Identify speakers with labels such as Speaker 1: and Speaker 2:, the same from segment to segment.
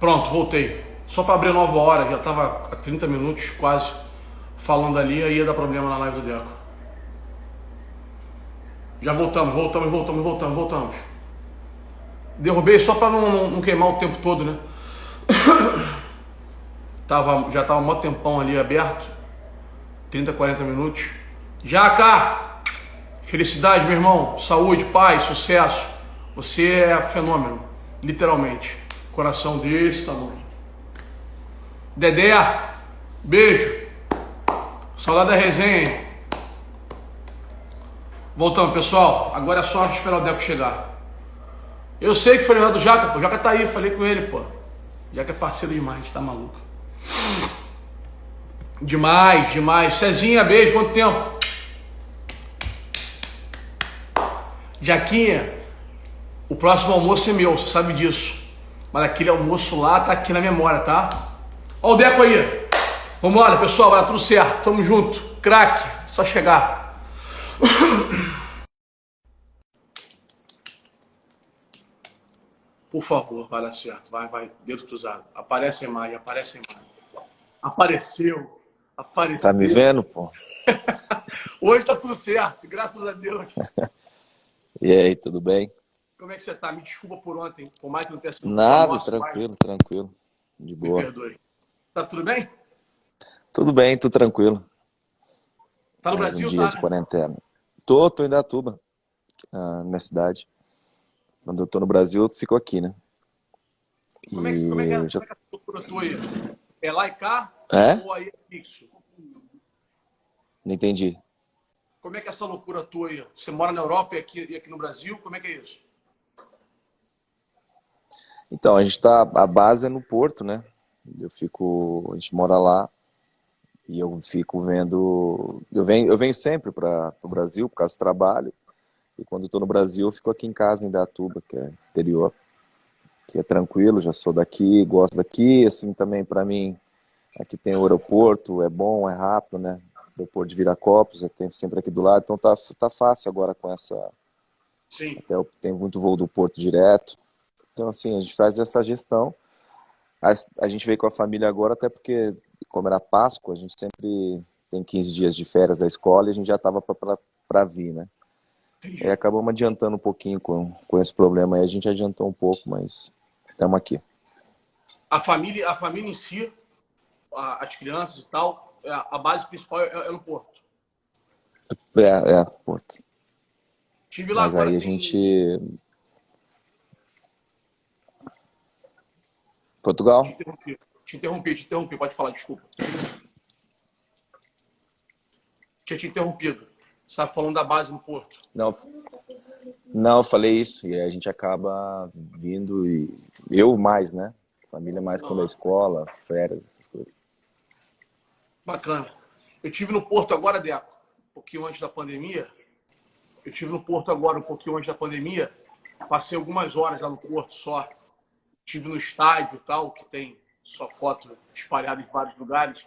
Speaker 1: Pronto, voltei. Só para abrir 9 horas, já tava há 30 minutos quase falando ali, aí ia dar problema na live do Deco. Já voltamos. Derrubei só para não queimar o tempo todo, né? Já tava um mó tempão ali aberto. 30, 40 minutos. Jaca! Felicidade, meu irmão. Saúde, paz, sucesso. Você é fenômeno. Literalmente. Coração desse tamanho. Dedé, beijo. Saudade da resenha, hein? Voltamos, pessoal. Agora é só esperar o Deco chegar. Eu sei que foi levado do Jaca, pô. O Jaca tá aí, falei com ele, pô. Jaca é parceiro demais, tá maluco. Demais. Cezinha, beijo, quanto tempo? Jaquinha, o próximo almoço é meu, você sabe disso. Mas aquele almoço lá tá aqui na memória, tá? Ó o Deco aí. Vambora, pessoal, vai dar tudo certo. Tamo junto. Craque, só chegar. Por favor, vai dar certo. Vai, dedo cruzado. Aparece a imagem. Apareceu.
Speaker 2: Tá me vendo, pô?
Speaker 1: Hoje tá tudo certo, graças a Deus.
Speaker 2: E aí, tudo bem?
Speaker 1: Como é que você tá? Me desculpa por ontem, por mais que não tenha sido.
Speaker 2: Nada, tranquilo. De boa.
Speaker 1: Me perdoe. Tá tudo bem?
Speaker 2: Tudo bem, tudo tranquilo.
Speaker 1: Tá no
Speaker 2: Mais
Speaker 1: Brasil,
Speaker 2: um dia
Speaker 1: tá?
Speaker 2: de quarentena. Tô em Indaiatuba, na minha cidade. Quando eu tô no Brasil, eu fico aqui, né?
Speaker 1: Como é que é a loucura tua aí? É lá e cá?
Speaker 2: É?
Speaker 1: Ou aí é fixo?
Speaker 2: Não entendi.
Speaker 1: Como é que é essa loucura tua aí? Você mora na Europa e aqui no Brasil? Como é que é isso?
Speaker 2: Então, a base é no Porto, né? A gente mora lá e eu fico vendo. Eu venho sempre para o Brasil por causa do trabalho. E quando eu tô no Brasil, eu fico aqui em casa, em Indaiatuba, que é interior, que é tranquilo, já sou daqui, gosto daqui. Assim, também para mim, aqui tem o aeroporto, é bom, é rápido, né? O aeroporto de Viracopos, eu tenho sempre aqui do lado, então tá fácil agora com essa.
Speaker 1: Sim.
Speaker 2: Até tem muito voo do Porto direto. Então, assim, a gente faz essa gestão. A gente veio com a família agora, até porque, como era Páscoa, a gente sempre tem 15 dias de férias da escola e a gente já estava para vir, né?
Speaker 1: Entendi.
Speaker 2: E acabamos adiantando um pouquinho com esse problema aí. A gente adiantou um pouco, mas estamos aqui.
Speaker 1: A família em si, as crianças e tal, a base principal é no Porto.
Speaker 2: Porto.
Speaker 1: Tive lá
Speaker 2: mas
Speaker 1: agora.
Speaker 2: aí a gente... Portugal?
Speaker 1: Te interrompi, pode falar, desculpa. Tinha te interrompido. Você estava falando da base no Porto.
Speaker 2: Não, eu falei isso, e a gente acaba vindo, e eu mais, né? Família mais quando é escola, férias, essas coisas.
Speaker 1: Bacana. Eu tive no Porto agora, Deco, um pouquinho antes da pandemia. Passei algumas horas lá no Porto só. Estive no estádio e tal, que tem sua foto espalhada em vários lugares.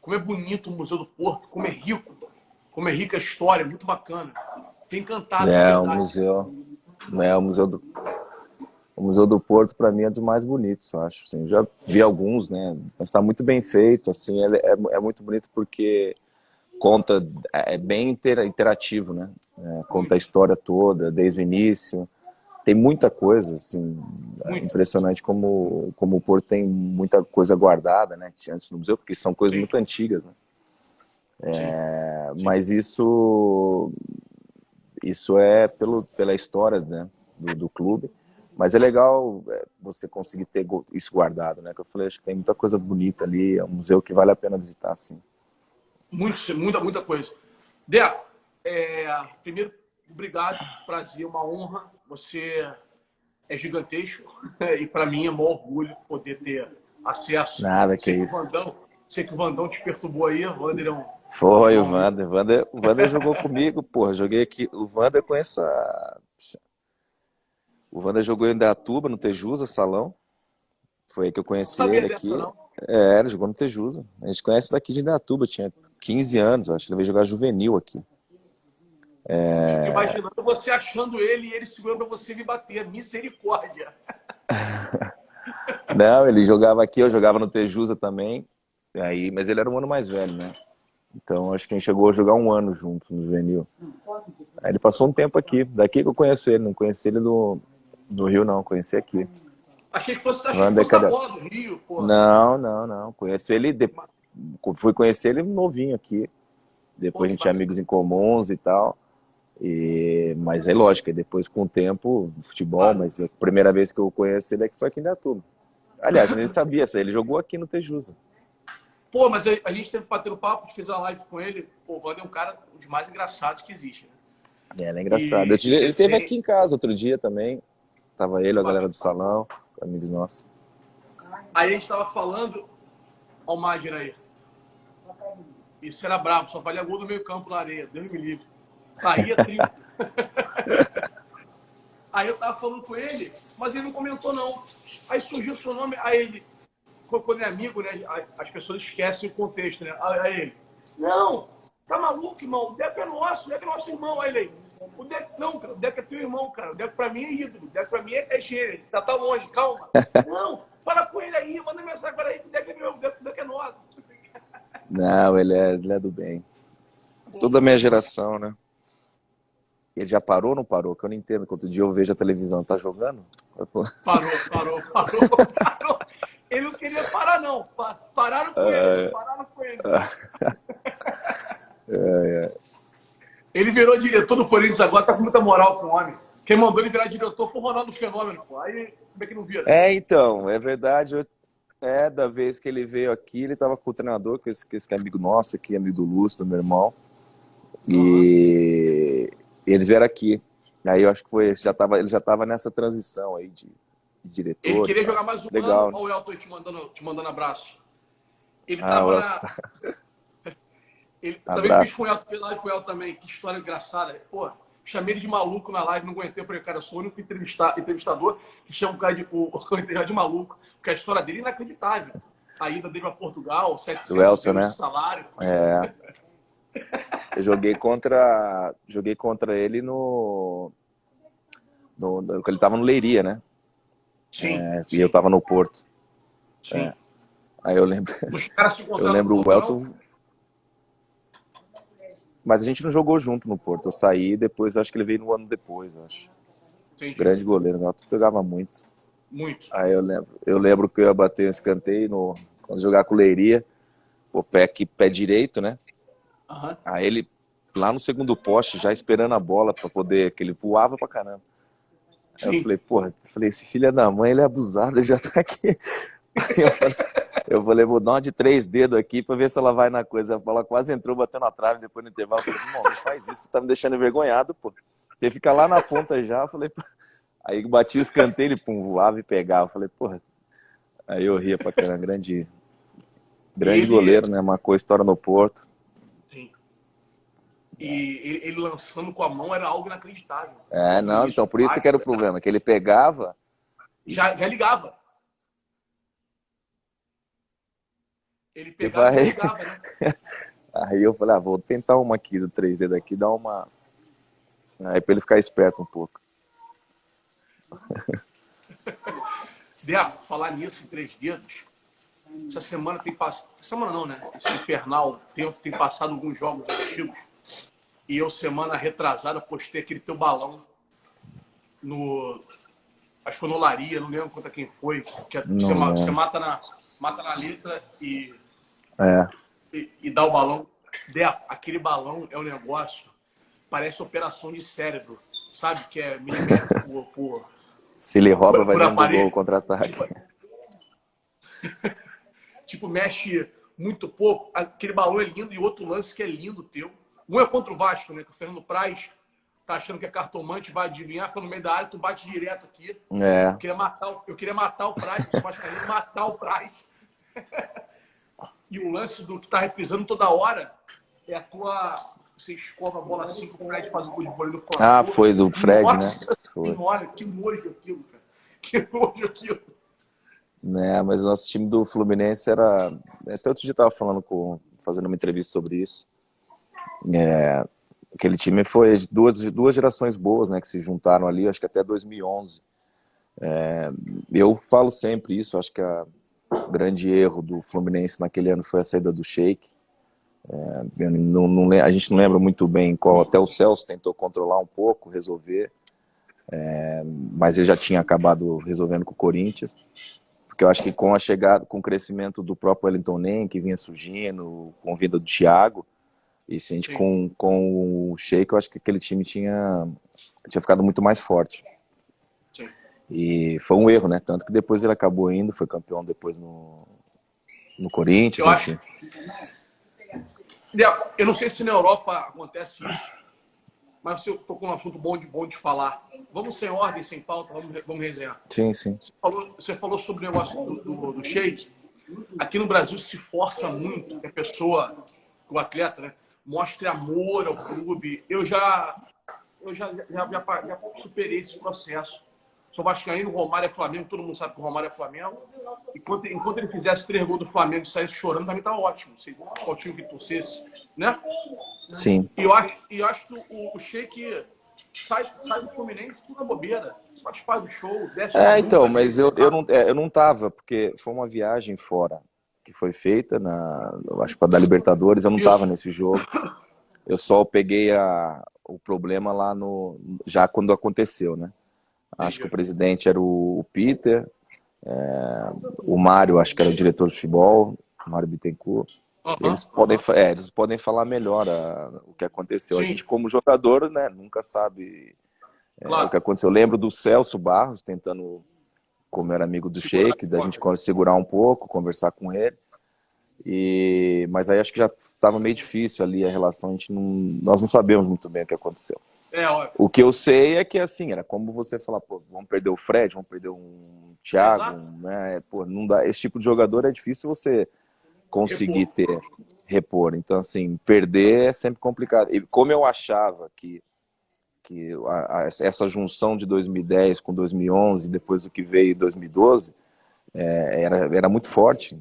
Speaker 1: Como é bonito o Museu do Porto, como é rica a história, muito bacana. Fiquei encantado, na verdade.
Speaker 2: O Museu do Porto, para mim, é dos mais bonitos, eu acho. Assim, já vi alguns, né? Mas está muito bem feito, assim, é muito bonito porque conta, é bem interativo, né? Conta a história toda, desde o início. Tem muita coisa, assim, é impressionante como o Porto tem muita coisa guardada, né? Que tinha antes no museu, porque são coisas muito antigas, né? Mas isso é pela história, né, do clube. Mas é legal você conseguir ter isso guardado, né? Que eu falei, acho que tem muita coisa bonita ali, é um museu que vale a pena visitar, sim.
Speaker 1: Muita coisa. Deco, primeiro, obrigado, prazer, uma honra. Você é gigantesco e para mim é um orgulho poder ter acesso.
Speaker 2: Nada, que isso.
Speaker 1: Sei que o Vandão te perturbou aí, o Wander é um...
Speaker 2: Foi, o Wander jogou comigo, porra, joguei aqui, o Wander com essa... O Wander jogou em Indaiatuba, no Tejusa, salão, foi aí que eu conheci ele aqui. Ele jogou no Tejusa, a gente conhece daqui de Indaiatuba, tinha 15 anos, acho que ele veio jogar juvenil aqui.
Speaker 1: Fico imaginando você achando ele e ele segurando pra você me bater, misericórdia.
Speaker 2: Não, ele jogava aqui, eu jogava no Tejusa também. Aí, mas ele era um ano mais velho, né? Então acho que a gente chegou a jogar um ano junto no juvenil. Aí ele passou um tempo aqui. Daqui que eu conheço ele, não conheci ele do Rio, não, conheci aqui.
Speaker 1: Achei que fosse da bola do Rio, pô.
Speaker 2: Não. Conheço ele, fui conhecer ele novinho aqui. Depois a gente tinha amigos em comuns e tal. Mas é lógico, depois com o tempo, futebol, mas a primeira vez que eu conheço ele é que foi aqui em Indaiatuba. Aliás, eu nem sabia, ele jogou aqui no Tejusa.
Speaker 1: Pô, mas a gente teve batendo papo, a gente fez uma live com ele. Pô, o Wander é um cara dos mais engraçados que existe, né?
Speaker 2: Ele é engraçado. Ele esteve aqui em casa outro dia também. Tava ele, a galera do salão, amigos nossos.
Speaker 1: Aí a gente tava falando, ó o Magno aí. Isso era brabo, só valia gol do meio campo na areia, Deus me livre. Saía 30. Aí eu tava falando com ele, mas ele não comentou não. Aí surgiu o seu nome, aí ele, quando é amigo, né, as pessoas esquecem o contexto, né? Aí ele, não, tá maluco, irmão, o Deco é nosso irmão. Aí ele, o Deco é teu irmão, cara, o Deco pra mim é ídolo, o Deco pra mim é gênio, tá longe, calma. Não, fala com ele aí, manda mensagem agora aí, o Deco é meu, o Deco é nosso.
Speaker 2: Não, ele é do bem. Toda a minha geração, né? Ele já parou ou não parou? Que eu não entendo. Quanto dia eu vejo a televisão, tá jogando?
Speaker 1: Parou. Ele não queria parar, não. Pararam com ele. Ele virou diretor do Corinthians agora, tá com muita moral com o homem. Quem mandou ele virar diretor foi o Ronaldo Fenômeno, pô. Aí, como é que não vira?
Speaker 2: Então, é verdade. Da vez que ele veio aqui, ele tava com o treinador, que esse é amigo nosso aqui, amigo do Lúcio, do meu irmão. E eles vieram aqui. Aí eu acho que ele já tava nessa transição aí de diretor.
Speaker 1: Ele queria jogar mais um
Speaker 2: legal,
Speaker 1: ano. Olha o Elton te mandando abraço. Ele Ele também fiz com o Elton, com o Elton também. Que história engraçada. Pô, chamei ele de maluco na live, não aguentei. Eu falei, cara, eu sou o único entrevistador que chama o cara de maluco. Porque a história dele é inacreditável. A ida dele para Portugal, 700
Speaker 2: Elton,
Speaker 1: euros
Speaker 2: né?
Speaker 1: de salário.
Speaker 2: Eu joguei contra ele quando ele tava no Leiria, né?
Speaker 1: Sim.
Speaker 2: E eu tava no Porto.
Speaker 1: Sim.
Speaker 2: Aí eu lembro. Eu lembro o Elton. Mas a gente não jogou junto no Porto. Eu saí depois, acho que ele veio no ano depois, acho.
Speaker 1: Sim.
Speaker 2: Grande goleiro, o Elton pegava muito.
Speaker 1: Muito.
Speaker 2: Aí eu lembro que eu ia bater um escanteio quando jogar com o Leiria, o pé direito, né?
Speaker 1: Uhum.
Speaker 2: Aí ele, lá no segundo poste, já esperando a bola pra poder, que ele voava pra caramba. Aí eu falei, porra, esse filho da mãe, ele é abusado, ele já tá aqui. Eu falei, vou dar uma de 3 dedos aqui pra ver se ela vai na coisa. A bola quase entrou, bateu na trave, depois no intervalo. Eu falei, irmão, não faz isso, tá me deixando envergonhado, pô. Você fica lá na ponta já, eu falei, aí bati o escanteio, ele voava e pegava. Eu falei, porra. Aí eu ria pra caramba, grande goleiro, né? Marcou a história no Porto.
Speaker 1: Sim. E ele lançando com a mão era algo inacreditável.
Speaker 2: Não, então por isso que era o problema, que ele pegava...
Speaker 1: Já ligava. Ele pegava e ligava, né?
Speaker 2: Aí eu falei, vou tentar uma aqui do 3D daqui, dar uma... Aí pra ele ficar esperto um pouco.
Speaker 1: Falar nisso em 3 dedos, essa semana tem passado... Semana não, né? Esse infernal tempo tem passado alguns jogos antigos. E eu, semana retrasada, postei aquele teu balão acho que foi no Olaria, não lembro contra quem foi. Que você mata na letra e dá o balão. Aquele balão é um negócio, parece operação de cérebro, sabe? Que é milimétrico por...
Speaker 2: Se ele rouba, vai dando gol, contra-ataque.
Speaker 1: Tipo, mexe muito pouco. Aquele balão é lindo e outro lance que é lindo teu. Um é contra o Vasco, né? Que o Fernando Praz tá achando que é cartomante, vai adivinhar, foi no meio da área, tu bate direto aqui. Eu queria matar o Praz, o Vasco queria matar o Praz. E o lance do que tá reprisando toda hora é a tua... Você escova a bola assim, que o Fred faz um gol de vôlei no flanco.
Speaker 2: Foi do Fred,
Speaker 1: nossa,
Speaker 2: né?
Speaker 1: Senhora, que nojo aquilo, cara. Que nojo aquilo.
Speaker 2: Mas o nosso time do Fluminense era... Até outro dia eu tava fazendo uma entrevista sobre isso. Aquele time foi duas gerações boas, né? Que se juntaram ali, acho que até 2011. Eu falo sempre isso, acho que o grande erro do Fluminense naquele ano foi a saída do Sheik. A gente não lembra muito bem qual, até o Celso tentou controlar um pouco, resolver, mas ele já tinha acabado resolvendo com o Corinthians, porque eu acho que com a chegada, com o crescimento do próprio Wellington Nem, que vinha surgindo, com a vinda do Thiago, e se a gente com o Sheik, eu acho que aquele time tinha ficado muito mais forte.
Speaker 1: Sim.
Speaker 2: E foi um erro, né? Tanto que depois ele acabou indo, foi campeão depois no Corinthians, enfim.
Speaker 1: Eu não sei se na Europa acontece isso, mas você tocou num assunto bom de falar. Vamos sem ordem, sem pauta, vamos resenhar.
Speaker 2: Sim, sim.
Speaker 1: Você falou sobre o negócio do Sheik. Aqui no Brasil se força muito que a pessoa, o atleta, né, mostre amor ao clube. Eu já superei esse processo. Sou vascaíno, o Romário é Flamengo, todo mundo sabe que o Romário é Flamengo. Enquanto ele fizesse 3 gols do Flamengo e saísse chorando, também tá ótimo. Se qual time que torcesse, né?
Speaker 2: Sim.
Speaker 1: E eu acho que o Sheik sai do Fluminense tudo na bobeira. Faz o show, desce
Speaker 2: então, mas eu não tava, porque foi uma viagem fora que foi feita, eu acho que da Libertadores, eu não tava nesse jogo. Eu só peguei o problema lá já quando aconteceu, né? Acho que o presidente era o Peter, o Mário, acho que era o diretor de futebol, o Mário Bittencourt. Eles podem falar melhor o que aconteceu. Sim. A gente, como jogador, né, nunca sabe o que aconteceu. Eu lembro do Celso Barros tentando, como era amigo do Sheik, da gente segurar um pouco, conversar com ele. Mas aí acho que já estava meio difícil ali a relação. Nós não sabemos muito bem o que aconteceu. O que eu sei é que, assim, era como você falar, pô, vamos perder o Fred, vamos perder um Thiago, né? Pô, não dá. Esse tipo de jogador é difícil você conseguir repor. Então, assim, perder é sempre complicado. E como eu achava que essa junção de 2010 com 2011, depois do que veio em 2012, era muito forte.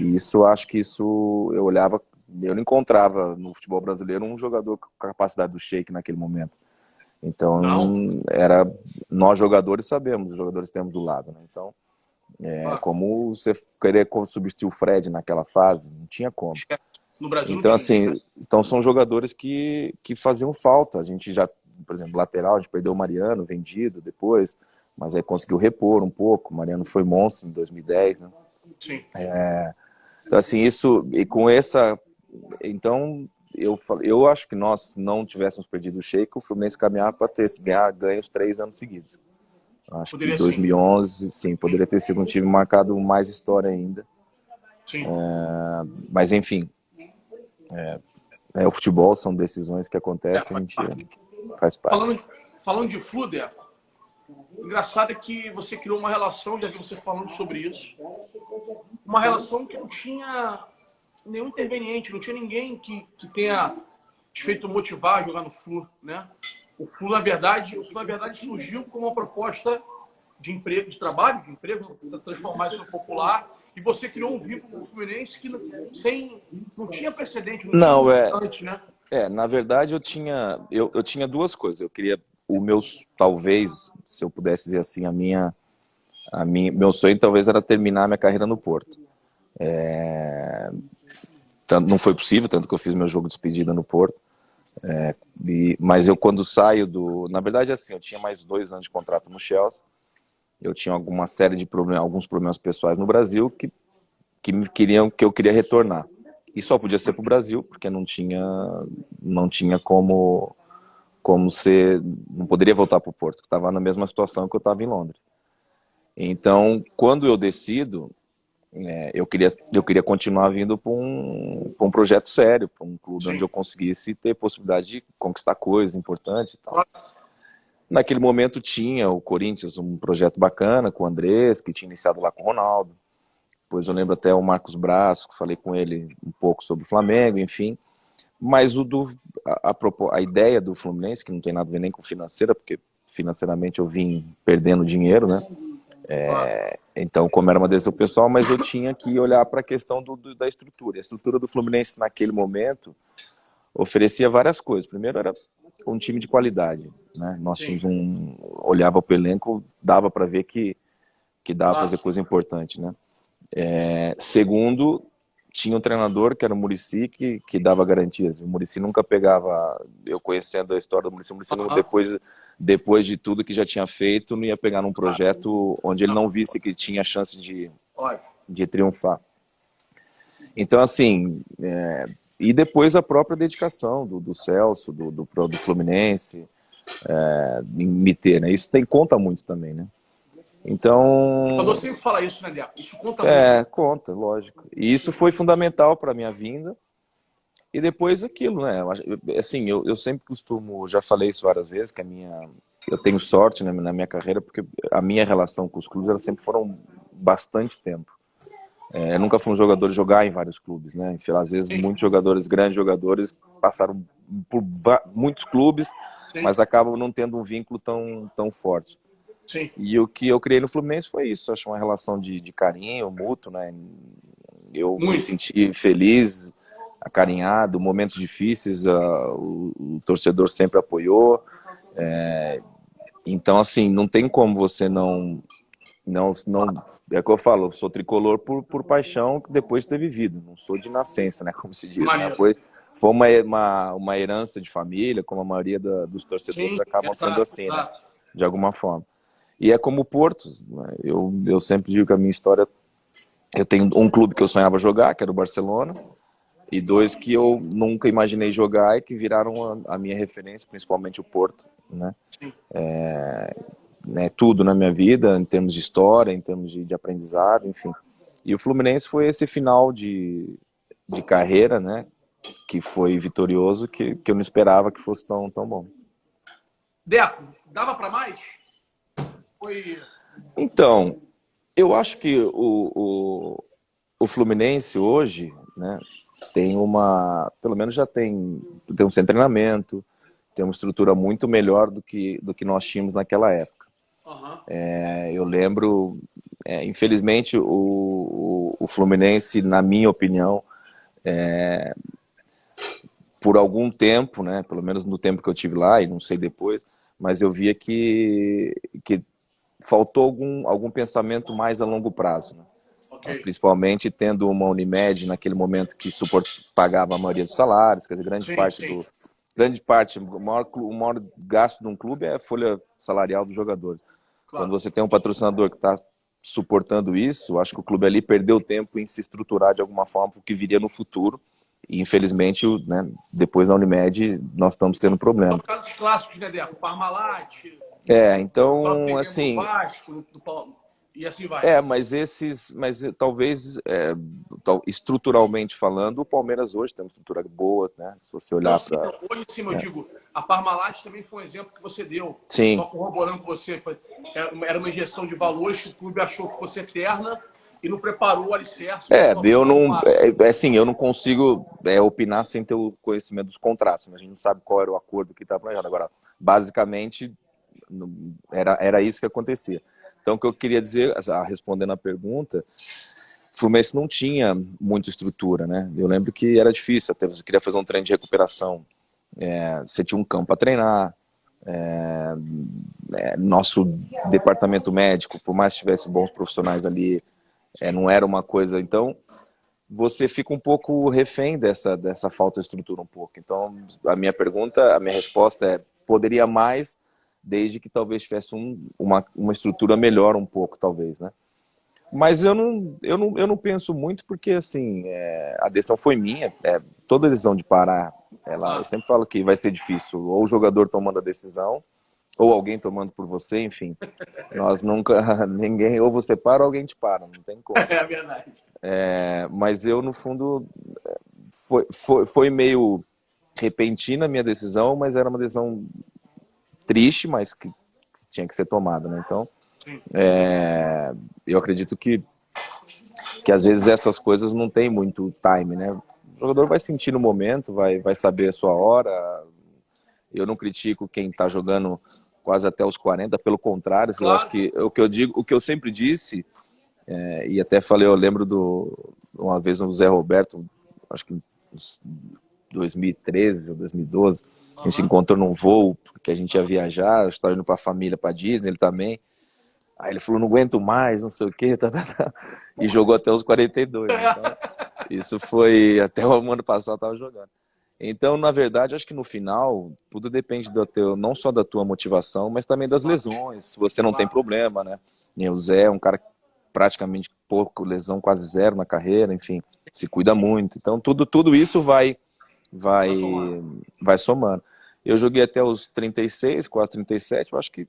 Speaker 2: E acho que eu olhava, eu não encontrava no futebol brasileiro um jogador com a capacidade do Sheik naquele momento. Então, nós jogadores sabemos, os jogadores temos do lado, né? Então, como você querer substituir o Fred naquela fase, não tinha como.
Speaker 1: No Brasil
Speaker 2: então,
Speaker 1: não
Speaker 2: assim,
Speaker 1: tinha.
Speaker 2: Então são jogadores que faziam falta. A gente já, por exemplo, lateral, a gente perdeu o Mariano, vendido depois, mas aí conseguiu repor um pouco. O Mariano foi monstro em 2010, né?
Speaker 1: Sim.
Speaker 2: Então, assim, e com essa... Então, eu acho que nós não tivéssemos perdido o Sheik, o Fluminense caminhava para ganhar os 3 anos seguidos. Acho que 2011, sim, poderia ter sido um time marcado mais história ainda.
Speaker 1: Sim.
Speaker 2: Mas, enfim, o futebol são decisões que acontecem, a gente faz parte.
Speaker 1: Falando de Fluder, engraçado é que você criou uma relação, já vi você falando sobre isso, uma relação que não tinha nenhum interveniente, não tinha ninguém que tenha te feito motivar a jogar no Flu, né? O Flu, na verdade, surgiu como uma proposta de emprego, de trabalho, de emprego, transformar isso no popular, e você criou um vínculo com o Fluminense que não tinha precedente, não tinha antes, né?
Speaker 2: Na verdade, eu tinha 2 coisas. Eu queria talvez, se eu pudesse dizer assim, meu sonho talvez era terminar minha carreira no Porto. Não foi possível, tanto que eu fiz meu jogo de despedida no Porto. Mas eu, quando saio na verdade, assim, eu tinha mais 2 anos de contrato no Chelsea. Eu tinha alguma série de problemas, alguns problemas pessoais no Brasil que eu queria retornar. E só podia ser para o Brasil, porque não tinha como ser, não poderia voltar para o Porto, que estava na mesma situação que eu estava em Londres. Então, quando eu decido, eu queria continuar vindo para um projeto sério, para um clube onde eu conseguisse ter possibilidade de conquistar coisas importantes e tal. Naquele momento tinha o Corinthians, um projeto bacana com o Andrés, que tinha iniciado lá com o Ronaldo. Depois eu lembro até o Marcos Braz, que falei com ele um pouco sobre o Flamengo, enfim. Mas a ideia do Fluminense, que não tem nada a ver nem com financeira, porque financeiramente eu vim perdendo dinheiro, né? Então, como era uma decisão pessoal, mas eu tinha que olhar para a questão da estrutura. A estrutura do Fluminense naquele momento oferecia várias coisas. Primeiro era um time de qualidade, né? Nós
Speaker 1: Sim.
Speaker 2: tínhamos olhava para o elenco, dava para ver que dava para
Speaker 1: Claro.
Speaker 2: fazer coisa importante, né? Segundo, tinha um treinador que era o Muricy que dava garantias. O Muricy nunca pegava, eu conhecendo a história do Muricy, depois de tudo que já tinha feito, não ia pegar num projeto onde ele não visse que tinha chance de triunfar. Então, assim, e depois a própria dedicação do Celso, do Fluminense, em me ter, né? Isso conta muito também, né? Então...
Speaker 1: O jogador sempre fala isso, né, Deco? Isso conta muito.
Speaker 2: Conta, lógico. E isso foi fundamental para a minha vinda. E depois aquilo, né? Assim, eu sempre costumo, já falei isso várias vezes, que eu tenho sorte, né, na minha carreira, porque a minha relação com os clubes, elas sempre foram bastante tempo. Eu nunca fui um jogador de jogar em vários clubes, né? Enfim, às vezes, muitos jogadores, grandes jogadores, passaram por muitos clubes, mas acabam não tendo um vínculo tão forte.
Speaker 1: Sim.
Speaker 2: E o que eu criei no Fluminense foi isso, acho uma relação de carinho mútuo, né? Eu me senti feliz, acarinhado, momentos difíceis, o torcedor sempre apoiou. Então, assim, não tem como você não é o que eu falo, eu sou tricolor por paixão depois de ter vivido, não sou de nascença, né, como se diz, né? Foi uma herança de família, como a maioria dos torcedores acabam sendo assim, né, de alguma forma. E é como o Porto, né? Eu sempre digo que a minha história, eu tenho um clube que eu sonhava jogar, que era o Barcelona, e dois que eu nunca imaginei jogar e que viraram a minha referência, principalmente o Porto, né? Tudo na minha vida, em termos de história, em termos de aprendizado, enfim. E o Fluminense foi esse final de carreira, né, que foi vitorioso, que eu não esperava que fosse tão bom.
Speaker 1: Deco, dava para mais?
Speaker 2: Então, eu acho que o Fluminense hoje, né, tem pelo menos já tem um centro de treinamento, tem uma estrutura muito melhor do que nós tínhamos naquela época. Eu lembro, infelizmente, o Fluminense, na minha opinião, por algum tempo, né, pelo menos no tempo que eu tive lá, e não sei depois, mas eu via que faltou algum pensamento mais a longo prazo, né? Principalmente tendo uma Unimed naquele momento que pagava a maioria dos salários, quer dizer, grande parte, o maior gasto de um clube é a folha salarial dos jogadores. Quando você tem um patrocinador que está suportando isso, acho que o clube ali perdeu tempo em se estruturar de alguma forma para o que viria no futuro. E infelizmente, né, depois da Unimed, nós estamos tendo problema.
Speaker 1: Por causa dos clássicos, né, Deco? Parmalat.
Speaker 2: Então, assim.
Speaker 1: Do Vasco, do Paulo. E assim vai.
Speaker 2: Mas talvez, estruturalmente falando, o Palmeiras hoje tem uma estrutura boa, né? Se você olhar para...
Speaker 1: Hoje sim, eu digo, a Parmalat também foi um exemplo que você deu.
Speaker 2: Sim.
Speaker 1: Só corroborando com você, era uma injeção de valores que o clube achou que fosse eterna e não preparou o alicerce.
Speaker 2: Eu não consigo opinar sem ter o conhecimento dos contratos, né? A gente não sabe qual era o acordo que estava planejado. Agora, basicamente, era isso que acontecia. Então, o que eu queria dizer, respondendo a pergunta, o Fluminense não tinha muita estrutura, né? Eu lembro que era difícil, até você queria fazer um treino de recuperação, você tinha um campo para treinar, nosso departamento médico, por mais que tivesse bons profissionais ali, não era uma coisa... Então, você fica um pouco refém dessa falta de estrutura um pouco. Então, a minha resposta é, poderia mais, desde que talvez tivesse uma estrutura melhor um pouco, talvez, né? Mas eu não penso muito, porque, assim, a decisão foi minha, toda decisão de parar, eu sempre falo que vai ser difícil, ou o jogador tomando a decisão, ou alguém tomando por você, enfim. Nós nunca, ninguém, ou você para ou alguém te para, não tem como.
Speaker 1: É verdade.
Speaker 2: Mas eu, no fundo, foi meio repentina a minha decisão, mas era uma decisão triste, mas que tinha que ser tomada, né? Então, eu acredito que às vezes essas coisas não tem muito time, né? O jogador vai sentir no momento, vai saber a sua hora. Eu não critico quem está jogando quase até os 40, pelo contrário, claro. Eu acho que o que eu sempre disse, e até falei, eu lembro uma vez no Zé Roberto, acho que uns 2013 ou 2012. A gente se
Speaker 1: Aham.
Speaker 2: encontrou num voo, porque a gente ia viajar, eu estava indo para a família, para Disney, ele também. Aí ele falou, não aguento mais, não sei o quê, e jogou até os 42. Então, isso foi até o ano passado eu estava jogando. Então, na verdade, acho que no final, tudo depende do teu, não só da tua motivação, mas também das lesões. Se você não tem
Speaker 1: Claro.
Speaker 2: problema, né? E o Zé é um cara praticamente pouco, lesão quase zero na carreira, enfim, se cuida muito. Então, tudo isso vai,
Speaker 1: Vai somando.
Speaker 2: vai somando. Eu joguei até os 36, quase 37, eu acho que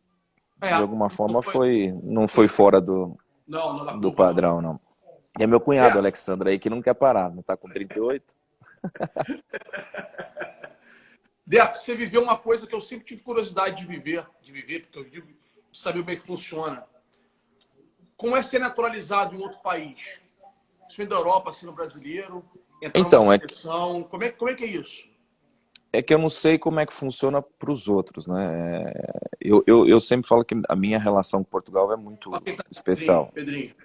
Speaker 1: É,
Speaker 2: de alguma
Speaker 1: não
Speaker 2: forma
Speaker 1: foi,
Speaker 2: não
Speaker 1: foi.
Speaker 2: foi fora do,
Speaker 1: Não, não da
Speaker 2: do
Speaker 1: curva, não.
Speaker 2: padrão, não. E é meu cunhado,
Speaker 1: É,
Speaker 2: Alexandre, aí, que não quer parar, né? Tá com 38.
Speaker 1: Deco, você viveu uma coisa que eu sempre tive curiosidade de viver, porque eu digo de saber como é que funciona. Como é ser naturalizado em outro país? Você vem da Europa, sendo brasileiro, entrar numa
Speaker 2: Então,
Speaker 1: seleção, como é que é isso?
Speaker 2: é que eu não sei como é que funciona para os outros, né? Eu sempre falo que a minha relação com Portugal é muito
Speaker 1: Ok, tá, Pedrinho,
Speaker 2: especial.
Speaker 1: Pedrinho.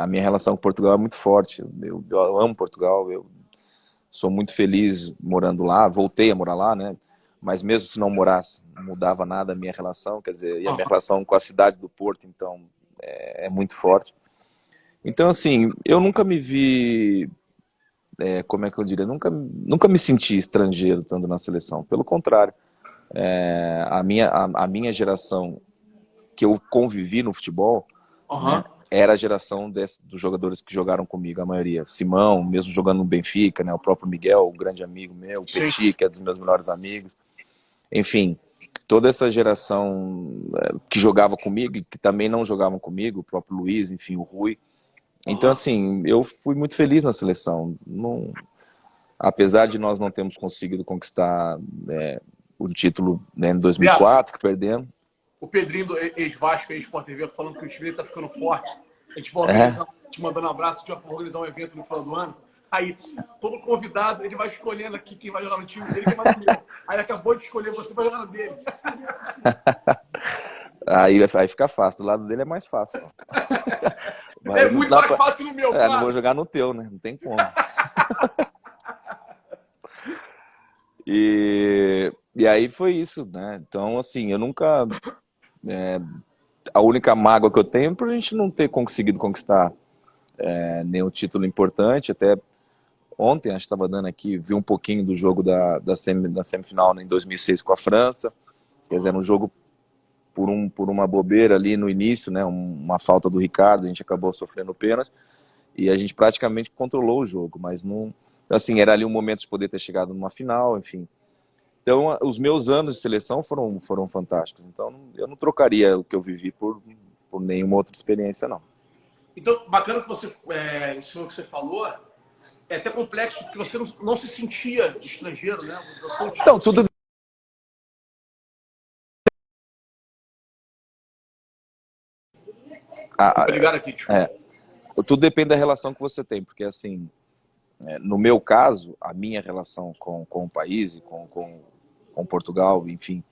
Speaker 2: A minha relação com Portugal é muito forte. Eu amo Portugal, eu sou muito feliz morando lá, voltei a morar lá, né? Mas mesmo se não morasse, não mudava nada a minha relação, quer dizer, e a minha
Speaker 1: Aham.
Speaker 2: relação com a cidade do Porto, então, é muito forte. Então, assim, eu nunca me vi, como é que eu diria, nunca me senti estrangeiro estando na seleção. Pelo contrário, a minha geração que eu convivi no futebol, né,
Speaker 1: Aham.
Speaker 2: era a geração dos jogadores que jogaram comigo, a maioria. Simão, mesmo jogando no Benfica, né, o próprio Miguel, um grande amigo meu, o
Speaker 1: Sim.
Speaker 2: Petit, que é dos meus melhores amigos. Enfim, toda essa geração que jogava comigo e que também não jogavam comigo, o próprio Luiz, enfim, o Rui. Então,
Speaker 1: Aham.
Speaker 2: assim, eu fui muito feliz na seleção. Não, apesar de nós não termos conseguido conquistar o título, né, em
Speaker 1: Beto,
Speaker 2: 2004, que perdemos.
Speaker 1: o Pedrinho do ex-Vasco, ex-Sport TV, falando que o time tá ficando forte. A gente vai
Speaker 2: É,
Speaker 1: organizar, te mandando um abraço, a gente vai organizar um evento no final do ano. Aí, todo convidado, ele vai escolhendo aqui quem vai jogar no time dele e quem vai no meu. Aí acabou de escolher você para jogar no dele.
Speaker 2: aí fica fácil. Do lado dele é mais fácil.
Speaker 1: É
Speaker 2: Vai, não
Speaker 1: muito
Speaker 2: dá
Speaker 1: mais
Speaker 2: pra,
Speaker 1: fácil que no meu,
Speaker 2: não vou
Speaker 1: claro.
Speaker 2: jogar no teu, né? Não tem como. E aí foi isso, né? Então, assim, eu nunca. A única mágoa que eu tenho é por a gente não ter conseguido conquistar nenhum título importante. Até ontem, acho que estava dando aqui, vi um pouquinho do jogo da semifinal, né, em 2006 com a França. Quer dizer, um jogo por uma bobeira ali no início, né? Uma falta do Ricardo, a gente acabou sofrendo pênalti. E a gente praticamente controlou o jogo, mas não. Assim, era ali um momento de poder ter chegado numa final, enfim. Então, os meus anos de seleção foram fantásticos. Então, eu não trocaria o que eu vivi por nenhuma outra experiência, não.
Speaker 1: Então, bacana que você, isso que você falou, é até complexo, porque você não se sentia estrangeiro, né? Você não
Speaker 2: Então,
Speaker 1: se
Speaker 2: tudo.
Speaker 1: Tô ligado aqui, desculpa.
Speaker 2: É, tudo depende da relação que você tem, porque, assim, no meu caso, a minha relação com o país e com Portugal, enfim,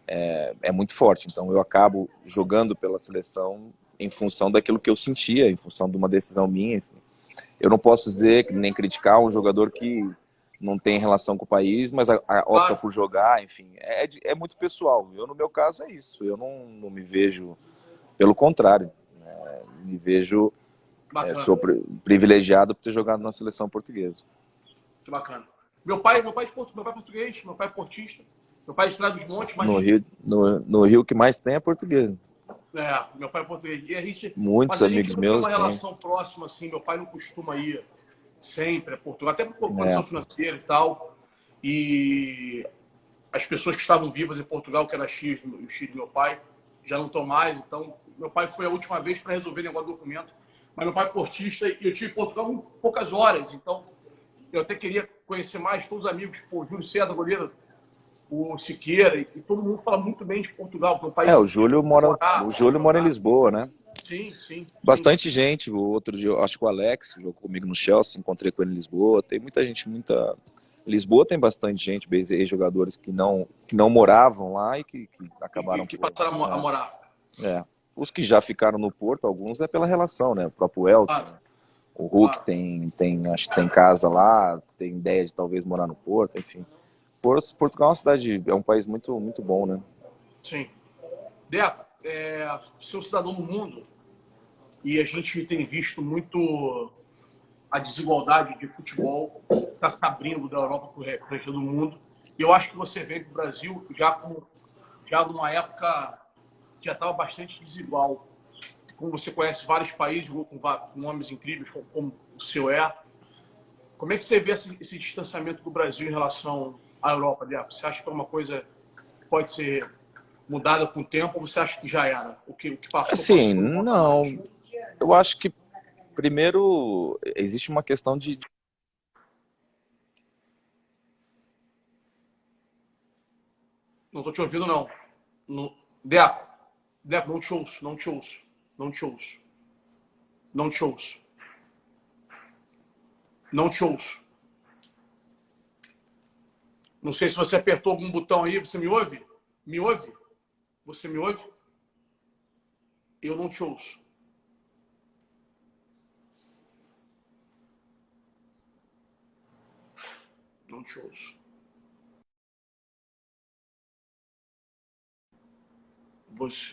Speaker 2: é muito forte. Então, eu acabo jogando pela seleção em função daquilo que eu sentia, em função de uma decisão minha, enfim. Eu não posso dizer, nem criticar um jogador que não tem relação com o país, mas opta
Speaker 1: Claro,
Speaker 2: por jogar, enfim, é muito pessoal. Eu, no meu caso, é isso. Eu não me vejo, pelo contrário, me vejo,
Speaker 1: bacana,
Speaker 2: sou privilegiado por ter jogado na seleção portuguesa.
Speaker 1: que bacana. Meu pai é português, meu pai é portista, meu pai é de Estrada dos Montes, mas
Speaker 2: No Rio, que mais tem é português.
Speaker 1: meu pai é português.
Speaker 2: Muitos
Speaker 1: Mas a gente
Speaker 2: amigos
Speaker 1: não tem
Speaker 2: meus
Speaker 1: uma
Speaker 2: têm.
Speaker 1: relação próxima assim. Meu pai não costuma ir sempre a Portugal, até por condição financeira e tal. E as pessoas que estavam vivas em Portugal, que era X, o X do meu pai, já não estão mais. Então, meu pai foi a última vez para resolver o negócio do documento. Mas meu pai é portista e eu tive em Portugal em poucas horas. Então, eu até queria conhecer mais todos os amigos, o Júlio César, goleiro, o Siqueira, e todo mundo fala muito bem de Portugal, que é um país
Speaker 2: O
Speaker 1: morar,
Speaker 2: Júlio mora em
Speaker 1: jogar.
Speaker 2: Lisboa, né?
Speaker 1: Sim, sim, sim.
Speaker 2: Bastante gente. O outro dia, acho que o Alex jogou comigo no Chelsea, encontrei com ele em Lisboa. Tem muita gente, muita. Lisboa tem bastante gente, ex-jogadores que não moravam lá e que acabaram
Speaker 1: Que
Speaker 2: por.
Speaker 1: passaram a morar.
Speaker 2: Os que já ficaram no Porto, alguns é pela relação, né? O próprio Elton,
Speaker 1: Claro.
Speaker 2: O Hulk acho que tem casa lá, tem ideia de talvez morar no Porto, enfim. Portugal é uma cidade, é um país muito, muito bom, né?
Speaker 1: Sim. Deco, seu cidadão do mundo, e a gente tem visto muito a desigualdade de futebol está se abrindo da Europa para o resto do mundo. E eu acho que você veio para o Brasil já numa época que já estava bastante desigual. Como você conhece vários países com nomes incríveis, como o seu é. Como é que você vê esse distanciamento do Brasil em relação à Europa, Deco? Você acha que é uma coisa que pode ser mudada com o tempo ou você acha que já era? O que passou,
Speaker 2: Assim,
Speaker 1: passou, não volta
Speaker 2: não.
Speaker 1: mais?
Speaker 2: Eu acho que, primeiro, existe uma questão de.
Speaker 1: Não estou te ouvindo, não. Deco, Deco, não te ouço, não te ouço, não te ouço, não te ouço, não te ouço. Não sei se você apertou algum botão aí, você me ouve? Me ouve? Você me ouve? Eu não te ouço. Não te ouço. Você.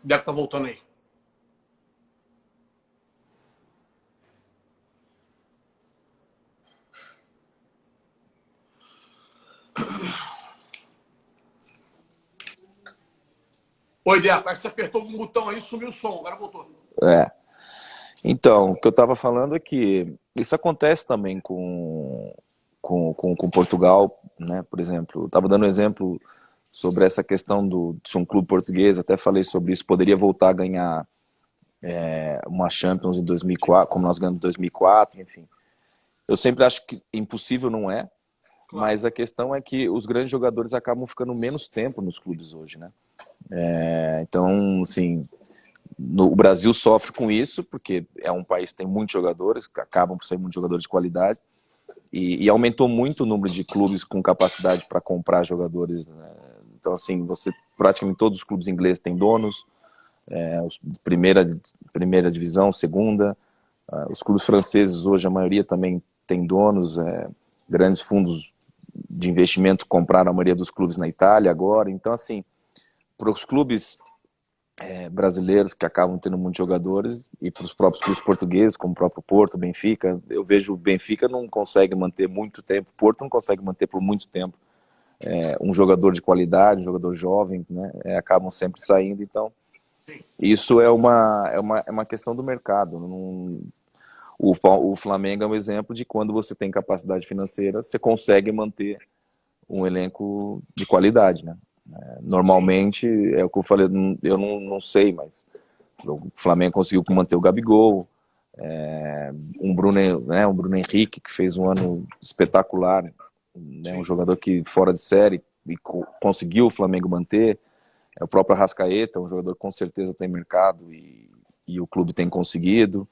Speaker 1: Deco tá voltando aí. Oi, Deco, acho que você apertou algum botão aí, sumiu o som, agora voltou.
Speaker 2: É. Então, o que eu estava falando é que isso acontece também com Portugal, né? Por exemplo, eu estava dando um exemplo sobre essa questão de ser um clube português, até falei sobre isso, poderia voltar a ganhar uma Champions em 2004, como nós ganhamos em 2004, enfim. Eu sempre acho que impossível não é,
Speaker 1: Claro.
Speaker 2: mas a questão é que os grandes jogadores acabam ficando menos tempo nos clubes hoje, né? Então, assim, o Brasil sofre com isso, porque é um país que tem muitos jogadores, que acabam por ser muitos jogadores de qualidade, e aumentou muito o número de clubes com capacidade para comprar jogadores, né? Então, assim, praticamente todos os clubes ingleses têm donos, primeira divisão, segunda, os clubes franceses hoje, a maioria também tem donos, grandes fundos de investimento compraram a maioria dos clubes na Itália agora, então, assim, para os clubes brasileiros que acabam tendo muitos jogadores e para os próprios clubes portugueses, como o próprio Porto, Benfica, eu vejo o Benfica não consegue manter muito tempo, o Porto não consegue manter por muito tempo um jogador de qualidade, um jogador jovem, né? Acabam sempre saindo, então isso é uma questão do mercado. O Flamengo é um exemplo de quando você tem capacidade financeira, você consegue manter um elenco de qualidade, né? Normalmente, é o que eu falei, eu não sei, mas o Flamengo conseguiu manter o Gabigol, um Bruno Henrique, que fez um ano espetacular, né, um jogador que fora de série, e conseguiu o Flamengo manter. O próprio Arrascaeta, um jogador que com certeza tem mercado e o clube tem conseguido.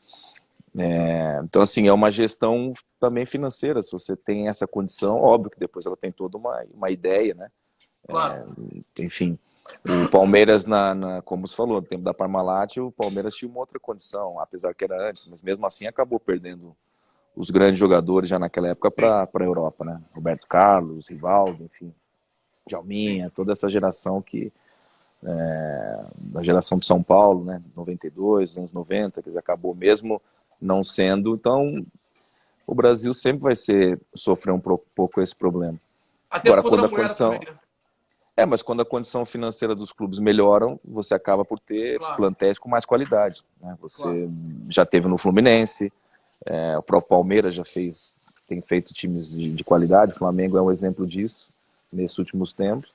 Speaker 2: Então, assim, é uma gestão também financeira. Se você tem essa condição, óbvio que depois ela tem toda uma ideia, né?
Speaker 1: Claro.
Speaker 2: Enfim, o Palmeiras, como você falou, no tempo da Parmalat, o Palmeiras tinha uma outra condição, apesar que era antes, mas mesmo assim acabou perdendo os grandes jogadores já naquela época para a Europa, né? Roberto Carlos, Rivaldo, enfim, Djalminha, toda essa geração da geração de São Paulo, né? 92, anos 90, que acabou mesmo não sendo. Então, o Brasil sempre vai sofrer um pouco esse problema.
Speaker 1: Até
Speaker 2: Agora,
Speaker 1: por conta
Speaker 2: quando
Speaker 1: da
Speaker 2: a
Speaker 1: moeda
Speaker 2: condição
Speaker 1: também, né?
Speaker 2: mas quando a condição financeira dos clubes melhoram, você acaba por ter
Speaker 1: Claro,
Speaker 2: plantéis com mais qualidade, né?
Speaker 1: claro.
Speaker 2: Você já teve no Fluminense, o próprio Palmeiras tem feito times de qualidade, o Flamengo é um exemplo disso nesses últimos tempos.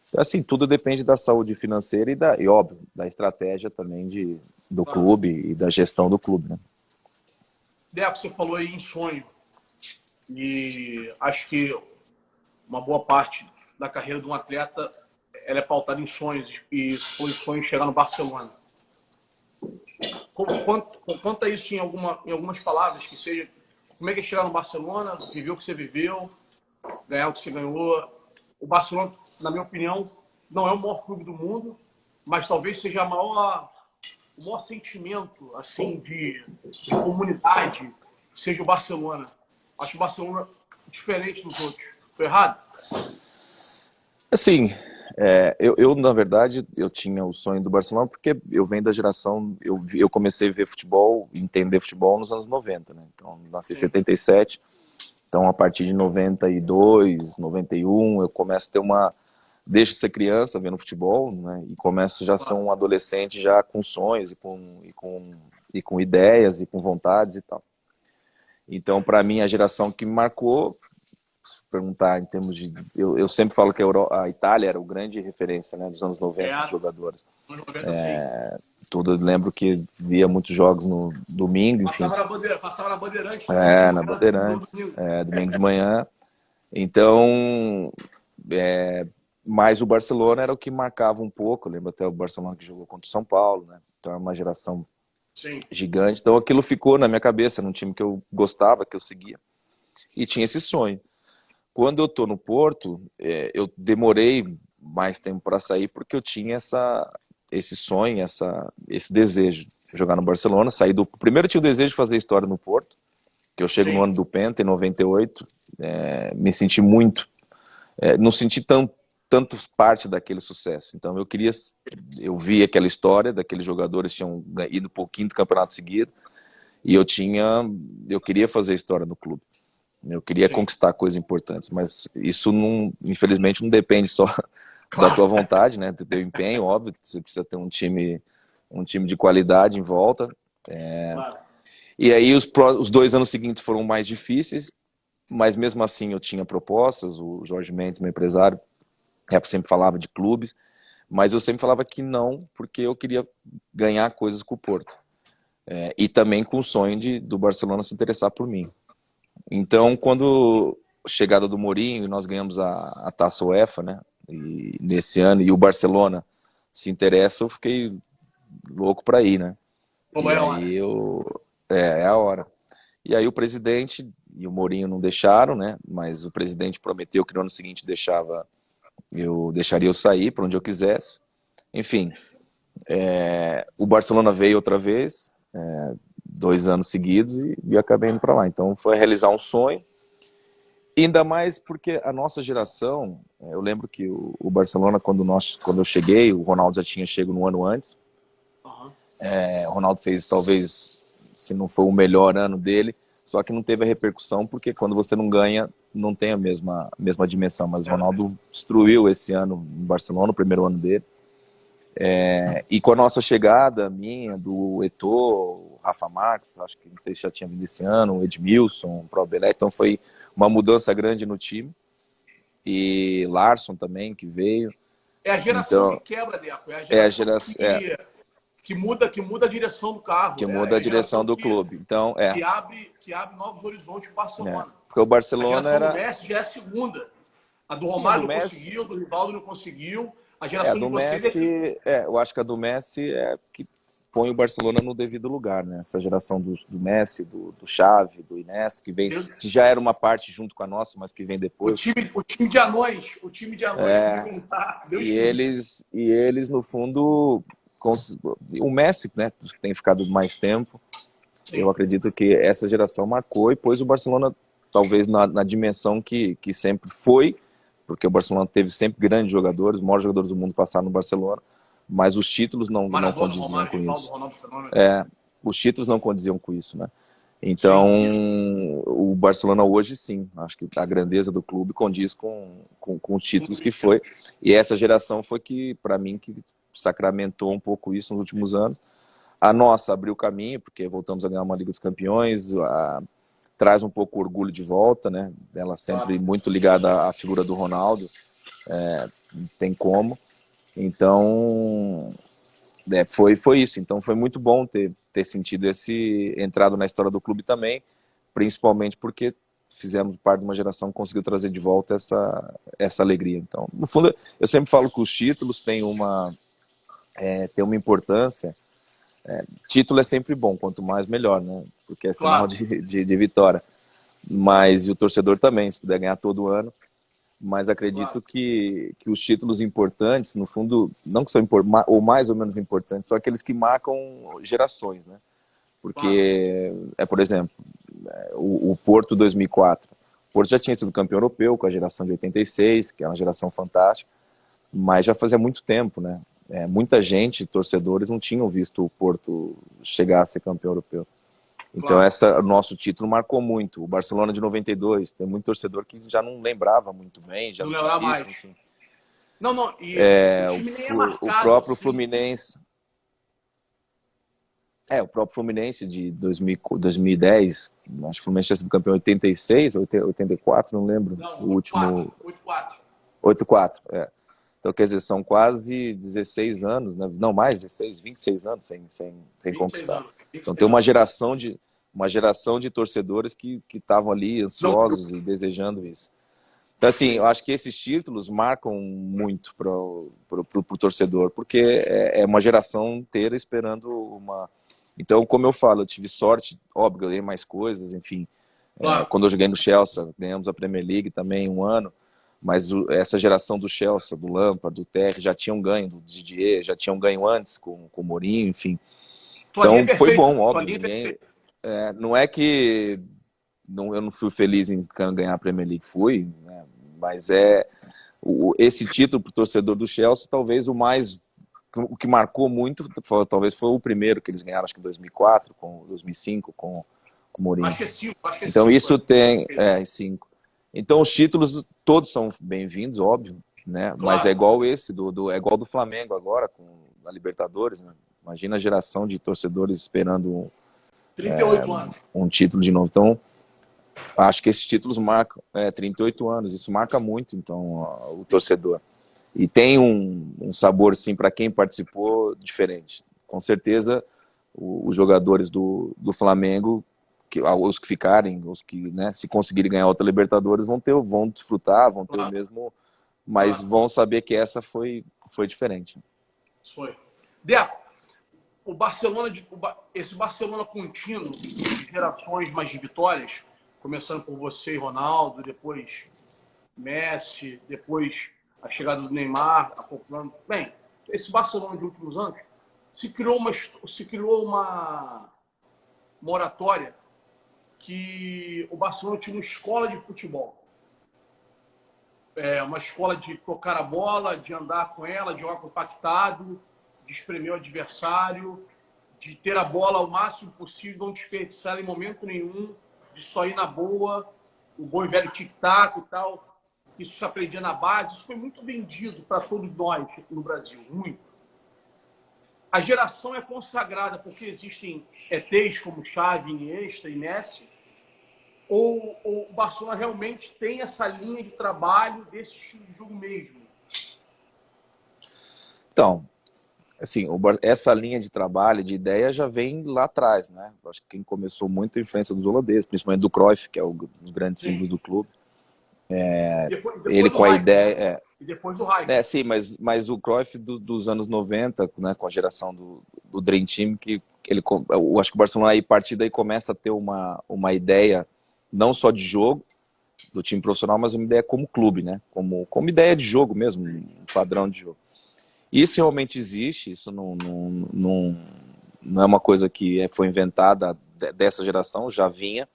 Speaker 2: Então, assim, tudo depende da saúde financeira e óbvio, da estratégia também do
Speaker 1: Claro.
Speaker 2: clube e da gestão do clube, né?
Speaker 1: Deco, você falou aí em sonho. E acho que uma boa parte da carreira de um atleta ela é pautada em sonhos. E foi sonho chegar no Barcelona. Conta isso em algumas palavras, que seja como é que é chegar no Barcelona, viver o que você viveu, ganhar o que você ganhou. O Barcelona, na minha opinião, não é o maior clube do mundo, mas talvez seja o maior sentimento assim de comunidade, seja o Barcelona. Acho o Barcelona diferente dos outros. Foi errado?
Speaker 2: Assim, na verdade, eu tinha o sonho do Barcelona porque eu venho da geração, eu comecei a ver futebol, entender futebol nos anos 90, né? Então, nasci em 77, então a partir de 92, 91, eu começo a ter deixo de ser criança vendo futebol, né? E começo já a ser um adolescente já com sonhos e com ideias e com vontades e tal. Então, para mim, a geração que me marcou, se perguntar em termos de... Eu sempre falo que a Itália era o grande referência, né, dos anos 90 de jogadores.
Speaker 1: Anos 90, sim.
Speaker 2: Tudo, eu lembro que via muitos jogos no domingo, enfim.
Speaker 1: Passava na Bandeirante.
Speaker 2: Na Bandeirantes, domingo de manhã. Então, mas o Barcelona era o que marcava um pouco. Eu lembro até o Barcelona que jogou contra o São Paulo, né? Então é uma geração gigante. Então aquilo ficou na minha cabeça, num time que eu gostava, que eu seguia. E tinha esse sonho. Quando eu tô no Porto, eu demorei mais tempo para sair porque eu tinha esse sonho, esse desejo de jogar no Barcelona. Primeiro eu tinha o desejo de fazer história no Porto, que eu chego no ano do Penta, em 98, me senti muito, não senti tanto parte daquele sucesso. Então eu vi aquela história daqueles jogadores que tinham ido por 5º campeonato seguido, e eu queria fazer história no clube. Eu queria conquistar coisas importantes, mas isso infelizmente não depende só da tua vontade, né? Do teu empenho, óbvio, você precisa ter um time de qualidade em volta. E aí os 2 anos seguintes foram mais difíceis, mas mesmo assim eu tinha propostas. O Jorge Mendes, meu empresário, sempre falava de clubes, mas eu sempre falava que não, porque eu queria ganhar coisas com o Porto. E também com o sonho do Barcelona se interessar por mim. Então, quando a chegada do Mourinho, nós ganhamos a Taça UEFA, né? E nesse ano, e o Barcelona se interessa, eu fiquei louco para ir, né?
Speaker 1: Como
Speaker 2: aí é a hora. E aí o presidente e o Mourinho não deixaram, né? Mas o presidente prometeu que no ano seguinte deixaria eu sair para onde eu quisesse. Enfim, o Barcelona veio outra vez, 2 anos seguidos, e acabei indo para lá. Então foi realizar um sonho, ainda mais porque a nossa geração, eu lembro que o Barcelona, quando eu cheguei, o Ronaldo já tinha chegado no ano antes. O Ronaldo fez, talvez, se não foi o melhor ano dele, só que não teve a repercussão, porque quando você não ganha, não tem a mesma dimensão. Mas o Ronaldo destruiu esse ano no Barcelona, o primeiro ano dele. E com a nossa chegada, minha, do Eto'o, o Rafa Marques, acho que não sei se já tinha vindo esse ano, o Edmilson, o Probelé, então foi uma mudança grande no time. E Larsson também, que veio.
Speaker 1: É a geração que quebra, Deco. É a geração que muda a direção do carro.
Speaker 2: Que muda a direção do clube. Então,
Speaker 1: que abre novos horizontes para o Barcelona.
Speaker 2: Porque o Barcelona
Speaker 1: a geração do Messi já é a segunda. A do Romário não conseguiu, do Rivaldo não conseguiu. A geração
Speaker 2: do Messi, eu acho que a do Messi é que põe o Barcelona no devido lugar, né? Essa geração do Messi, do Xavi, do Iniesta, que já era uma parte junto com a nossa, mas que vem depois.
Speaker 1: O time de anões.
Speaker 2: E eles, no fundo, o Messi, né, que tem ficado mais tempo, eu acredito que essa geração marcou e pôs o Barcelona, talvez, na dimensão que sempre foi, porque o Barcelona teve sempre grandes jogadores, os maiores jogadores do mundo passaram no Barcelona, mas os títulos não condiziam com isso. Os títulos não condiziam com isso, né? Então, o Barcelona hoje, sim, acho que a grandeza do clube condiz com os títulos que foi. E essa geração foi que, para mim, que sacramentou um pouco isso nos últimos anos. A nossa abriu o caminho, porque voltamos a ganhar uma Liga dos Campeões, traz um pouco o orgulho de volta, né? Ela sempre muito ligada à figura do Ronaldo, não tem como. Então, foi isso. Então foi muito bom ter sentido entrado na história do clube também, principalmente porque fizemos parte de uma geração que conseguiu trazer de volta essa alegria. Então, no fundo, eu sempre falo que os títulos têm uma importância, Título é sempre bom, quanto mais melhor, né? Porque é sinal
Speaker 1: Claro,
Speaker 2: de vitória. Mas e o torcedor também, se puder ganhar todo ano. Mas acredito
Speaker 1: claro,
Speaker 2: que os títulos importantes, no fundo, não que são ou mais ou menos importantes, são aqueles que marcam gerações, né?
Speaker 1: claro.
Speaker 2: Porque, por exemplo, o Porto 2004. O Porto já tinha sido campeão europeu com a geração de 86, que é uma geração fantástica, mas já fazia muito tempo, né? Muita gente, torcedores, não tinham visto o Porto chegar a ser campeão europeu. Então,
Speaker 1: Claro.
Speaker 2: o nosso título marcou muito. O Barcelona de 92, tem muito torcedor que já não lembrava muito bem, já
Speaker 1: Não
Speaker 2: não tinha
Speaker 1: lembrar
Speaker 2: visto,
Speaker 1: mais.
Speaker 2: enfim.
Speaker 1: Não, não, e o time nem é
Speaker 2: O
Speaker 1: marcado
Speaker 2: próprio
Speaker 1: assim.
Speaker 2: Fluminense. O próprio Fluminense de 2010, acho que o Fluminense tinha sido campeão em 86, 84, não lembro.
Speaker 1: Não,
Speaker 2: O último.
Speaker 1: 8-4.
Speaker 2: 8-4, Então, quer dizer, são quase 16 anos, né? Não, mais 16, 26 anos sem
Speaker 1: 26
Speaker 2: conquistar.
Speaker 1: anos.
Speaker 2: Então
Speaker 1: 26
Speaker 2: tem
Speaker 1: anos.
Speaker 2: uma geração de torcedores que estavam ali
Speaker 1: Não,
Speaker 2: ansiosos e desejando isso. Então, assim, eu acho que esses títulos marcam muito para o torcedor, porque é uma geração inteira esperando uma... Então, como eu falo, eu tive sorte, óbvio, ganhei mais coisas, enfim.
Speaker 1: claro.
Speaker 2: Quando eu joguei no Chelsea, ganhamos a Premier League também um ano, mas essa geração do Chelsea, do Lampard, do Terry, já tinham ganho, do Didier, já tinham ganho antes com o Mourinho, enfim.
Speaker 1: Tua linha é
Speaker 2: Então, foi
Speaker 1: perfeita.
Speaker 2: bom,
Speaker 1: Tua
Speaker 2: óbvio,
Speaker 1: linha é
Speaker 2: ninguém...
Speaker 1: perfeita.
Speaker 2: não é que eu não fui feliz em ganhar a Premier League, fui, né? Mas esse título para o torcedor do Chelsea, talvez o que marcou muito, talvez foi o primeiro que eles ganharam, acho que em 2004, 2005, com o Mourinho.
Speaker 1: Acho que é 5, acho que é
Speaker 2: Então
Speaker 1: 5.
Speaker 2: isso tem, 5. Então os títulos todos são bem-vindos, óbvio, né? Mas é
Speaker 1: Claro.
Speaker 2: igual esse, é igual do Flamengo agora, com a Libertadores, né? Imagina a geração de torcedores esperando
Speaker 1: 38 anos.
Speaker 2: um título de novo. Então, acho que esses títulos marcam, 38 anos, isso marca muito, então, o torcedor. E tem um sabor, sim, para quem participou, diferente. Com certeza, os jogadores do Flamengo, os que ficarem, os que, né, se conseguirem ganhar outra Libertadores, vão desfrutar, vão ter o
Speaker 1: Claro,
Speaker 2: mesmo, mas
Speaker 1: claro.
Speaker 2: vão saber que essa foi diferente.
Speaker 1: Isso foi. Deco, o Barcelona, esse Barcelona contínuo de gerações mais de vitórias, começando por você e Ronaldo, depois Messi, depois a chegada do Neymar, acoplando. Bem, esse Barcelona de últimos anos se criou uma moratória que o Barcelona tinha uma escola de futebol. Uma escola de tocar a bola, de andar com ela, de jogar compactado, de espremer o adversário, de ter a bola ao máximo possível, não desperdiçar em momento nenhum, de só ir na boa, o bom e velho tic-tac e tal. Isso se aprendia na base, isso foi muito vendido para todos nós no Brasil, muito. A geração é consagrada porque existem ETs como Xavi, Iniesta e Messi, ou o Barcelona realmente tem essa linha de trabalho desse estilo de jogo mesmo?
Speaker 2: Então, assim, essa linha de trabalho, de ideia, já vem lá atrás, né? Acho que quem começou muito a influência dos holandeses, principalmente do Cruyff, que é um dos grandes símbolos do clube.
Speaker 1: Depois
Speaker 2: Ele com a ideia...
Speaker 1: E depois o Raikkonen.
Speaker 2: Sim, mas o Cruyff dos anos 90, né, com a geração do Dream Team, eu acho que o Barcelona aí, a partir daí começa a ter uma ideia não só de jogo do time profissional, mas uma ideia como clube, né? Como ideia de jogo mesmo, um padrão de jogo. Isso realmente existe, isso não é uma coisa que foi inventada dessa geração, já vinha,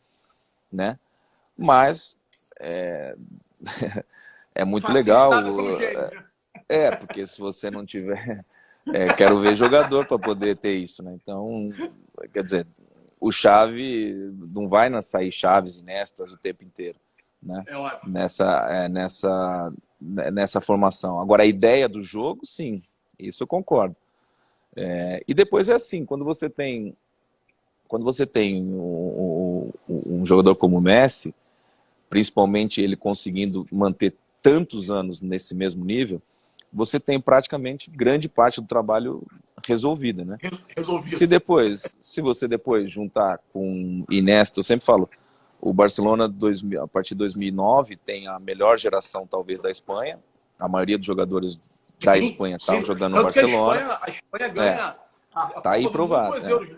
Speaker 2: né? Mas é muito legal. Porque se você não tiver... quero ver jogador para poder ter isso, né? Então, quer dizer, o Xavi não vai sair Chaves e Nestas o tempo inteiro, né? Nessa formação. Agora, a ideia do jogo, sim, isso eu concordo. E depois é assim, quando você tem um jogador como o Messi, principalmente ele conseguindo manter tantos anos nesse mesmo nível, você tem praticamente grande parte do trabalho resolvida, né?
Speaker 1: Resolvido.
Speaker 2: Se você depois juntar com Iniesta, eu sempre falo, o Barcelona a partir de 2009 tem a melhor geração talvez da Espanha, a maioria dos jogadores da Espanha estavam jogando no Barcelona.
Speaker 1: A Espanha ganha A
Speaker 2: Tá aí
Speaker 1: Copa do Mundo,
Speaker 2: provado.
Speaker 1: 2 euros,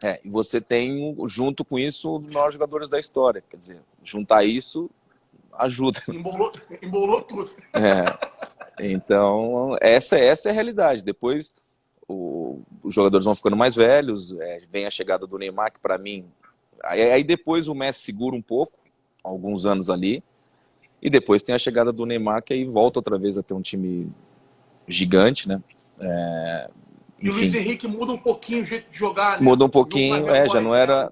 Speaker 1: né?
Speaker 2: E você tem, junto com isso, um dos maiores jogadores da história. Quer dizer, juntar isso ajuda.
Speaker 1: Embolou tudo.
Speaker 2: Então, essa é a realidade. Depois, os jogadores vão ficando mais velhos, vem a chegada do Neymar, que para mim... Aí depois o Messi segura um pouco, alguns anos ali, e depois tem a chegada do Neymar, que aí volta outra vez a ter um time gigante, né?
Speaker 1: E o Luiz Henrique muda um pouquinho o jeito de jogar, né?
Speaker 2: Muda um pouquinho, já não era,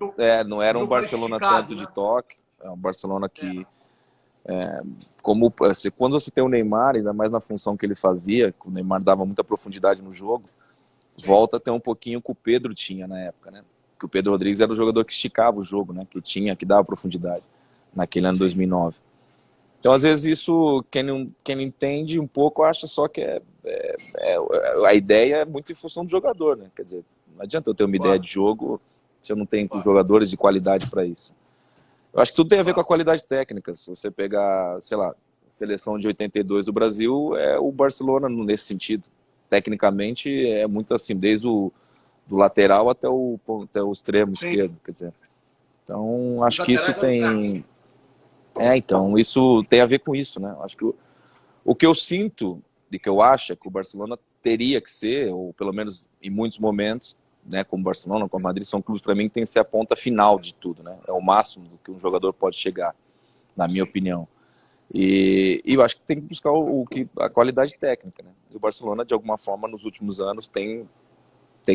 Speaker 2: não era um
Speaker 1: jogo mais
Speaker 2: Barcelona
Speaker 1: esticado,
Speaker 2: tanto
Speaker 1: né?
Speaker 2: de toque, é um Barcelona que, como assim, quando você tem o Neymar, ainda mais na função que ele fazia, que o Neymar dava muita profundidade no jogo, volta a ter um pouquinho que o Pedro tinha na época, né? Que o Pedro Rodrigues era o jogador que esticava o jogo, né? Que dava profundidade naquele ano 2009. Então, às vezes, isso, quem não entende um pouco, acha só que a ideia é muito em função do jogador, né? Quer dizer, não adianta eu ter uma ideia de jogo se eu não tenho jogadores de qualidade para isso. Eu acho que tudo tem a ver com a qualidade técnica. Se você pegar, sei lá, a seleção de 82 do Brasil, é o Barcelona nesse sentido. Tecnicamente, é muito assim, desde do lateral até o extremo esquerdo, quer dizer. Então, acho que isso tem... então, isso tem a ver com isso, né? Acho que o que eu sinto, de que eu acho, é que o Barcelona teria que ser, ou pelo menos em muitos momentos, né, como o Barcelona, como o Madrid, são clubes para mim que tem que ser a ponta final de tudo, né? É o máximo do que um jogador pode chegar, na minha opinião. E eu acho que tem que buscar a qualidade técnica, né? E o Barcelona, de alguma forma, nos últimos anos, tem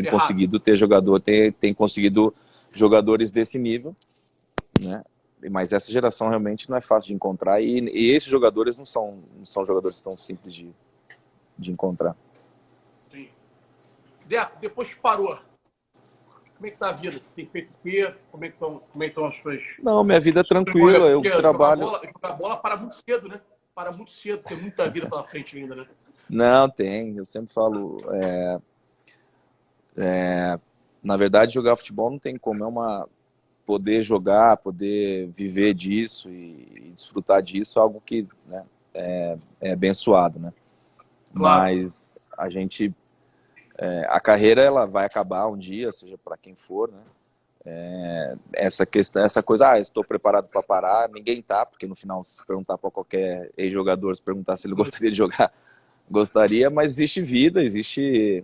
Speaker 2: conseguido ter jogador, tem conseguido jogadores desse nível, né? Mas essa geração realmente não é fácil de encontrar e esses jogadores não são jogadores tão simples de encontrar.
Speaker 1: Sim. Depois que parou, como é que tá a vida? Tem feito o quê? Como é que estão as suas...
Speaker 2: Não, minha vida é tranquila, eu trabalho...
Speaker 1: Jogar bola para muito cedo, né? Para muito cedo, tem muita vida pela frente ainda, né?
Speaker 2: Não, tem, eu sempre falo... na verdade, jogar futebol não tem como, poder jogar, poder viver disso e desfrutar disso é algo que, né, é abençoado, né? Claro. Mas a gente... a carreira, ela vai acabar um dia, seja para quem for, né? Essa questão, essa coisa, estou preparado para parar, ninguém tá, porque no final, se perguntar para qualquer ex-jogador, se perguntar se ele gostaria de jogar, gostaria, mas existe vida, existe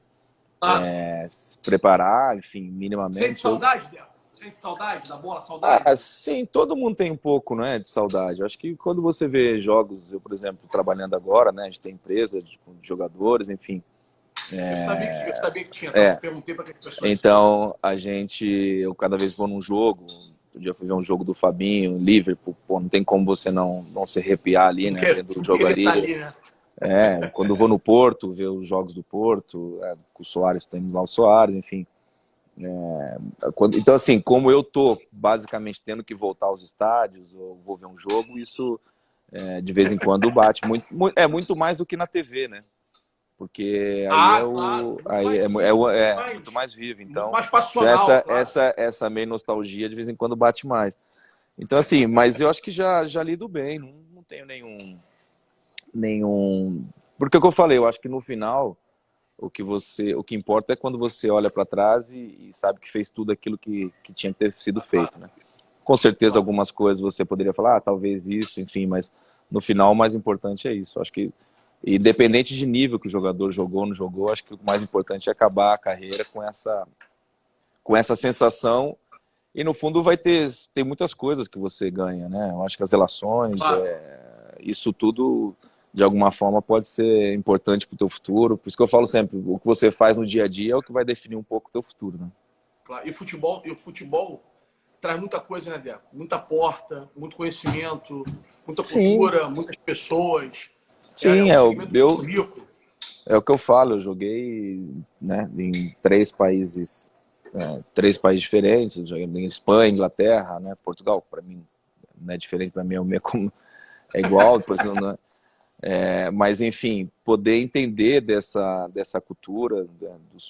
Speaker 2: se preparar, enfim, minimamente.
Speaker 1: Sente saudade, Del? Sente saudade da bola? Saudade?
Speaker 2: Sim, todo mundo tem um pouco, né, de saudade. Eu acho que quando você vê jogos, eu, por exemplo, trabalhando agora, né, a gente tem empresa de jogadores, enfim.
Speaker 1: Eu sabia que tinha, eu perguntei para que pessoas.
Speaker 2: Então, eu cada vez vou num jogo, outro dia eu fui ver um jogo do Fabinho, Liverpool, pô, não tem como você não se arrepiar ali, né, vendo o jogo ali. Né? Quando eu vou no Porto, ver os jogos do Porto, com o Soares, tem lá o Soares, enfim. Então, assim, como eu tô basicamente tendo que voltar aos estádios, ou vou ver um jogo, isso de vez em quando bate muito mais do que na TV, né? Porque aí é muito mais vivo, então
Speaker 1: mais passional,
Speaker 2: essa meio nostalgia de vez em quando bate mais. Então, assim, mas eu acho que já lido bem, não tenho nenhum... Porque é o que eu falei, eu acho que no final o que importa é quando você olha para trás e sabe que fez tudo aquilo que tinha que ter sido feito, né? Com certeza algumas coisas você poderia falar, talvez isso, enfim, mas no final o mais importante é isso. Eu acho que independente de nível que o jogador jogou ou não jogou, acho que o mais importante é acabar a carreira com essa sensação. E no fundo tem muitas coisas que você ganha, né? Eu acho que as relações, isso tudo de alguma forma pode ser importante para o teu futuro. Por isso que eu falo sempre, o que você faz no dia a dia é o que vai definir um pouco o teu futuro, né?
Speaker 1: Claro. E o futebol traz muita coisa, né, Deco? Muita porta, muito conhecimento, muita cultura, muitas pessoas.
Speaker 2: Sim, é o que eu falo, eu joguei, né, em três países diferentes, joguei em Espanha, Inglaterra, né, Portugal, para mim não é diferente, para mim é igual, depois mas enfim, poder entender dessa cultura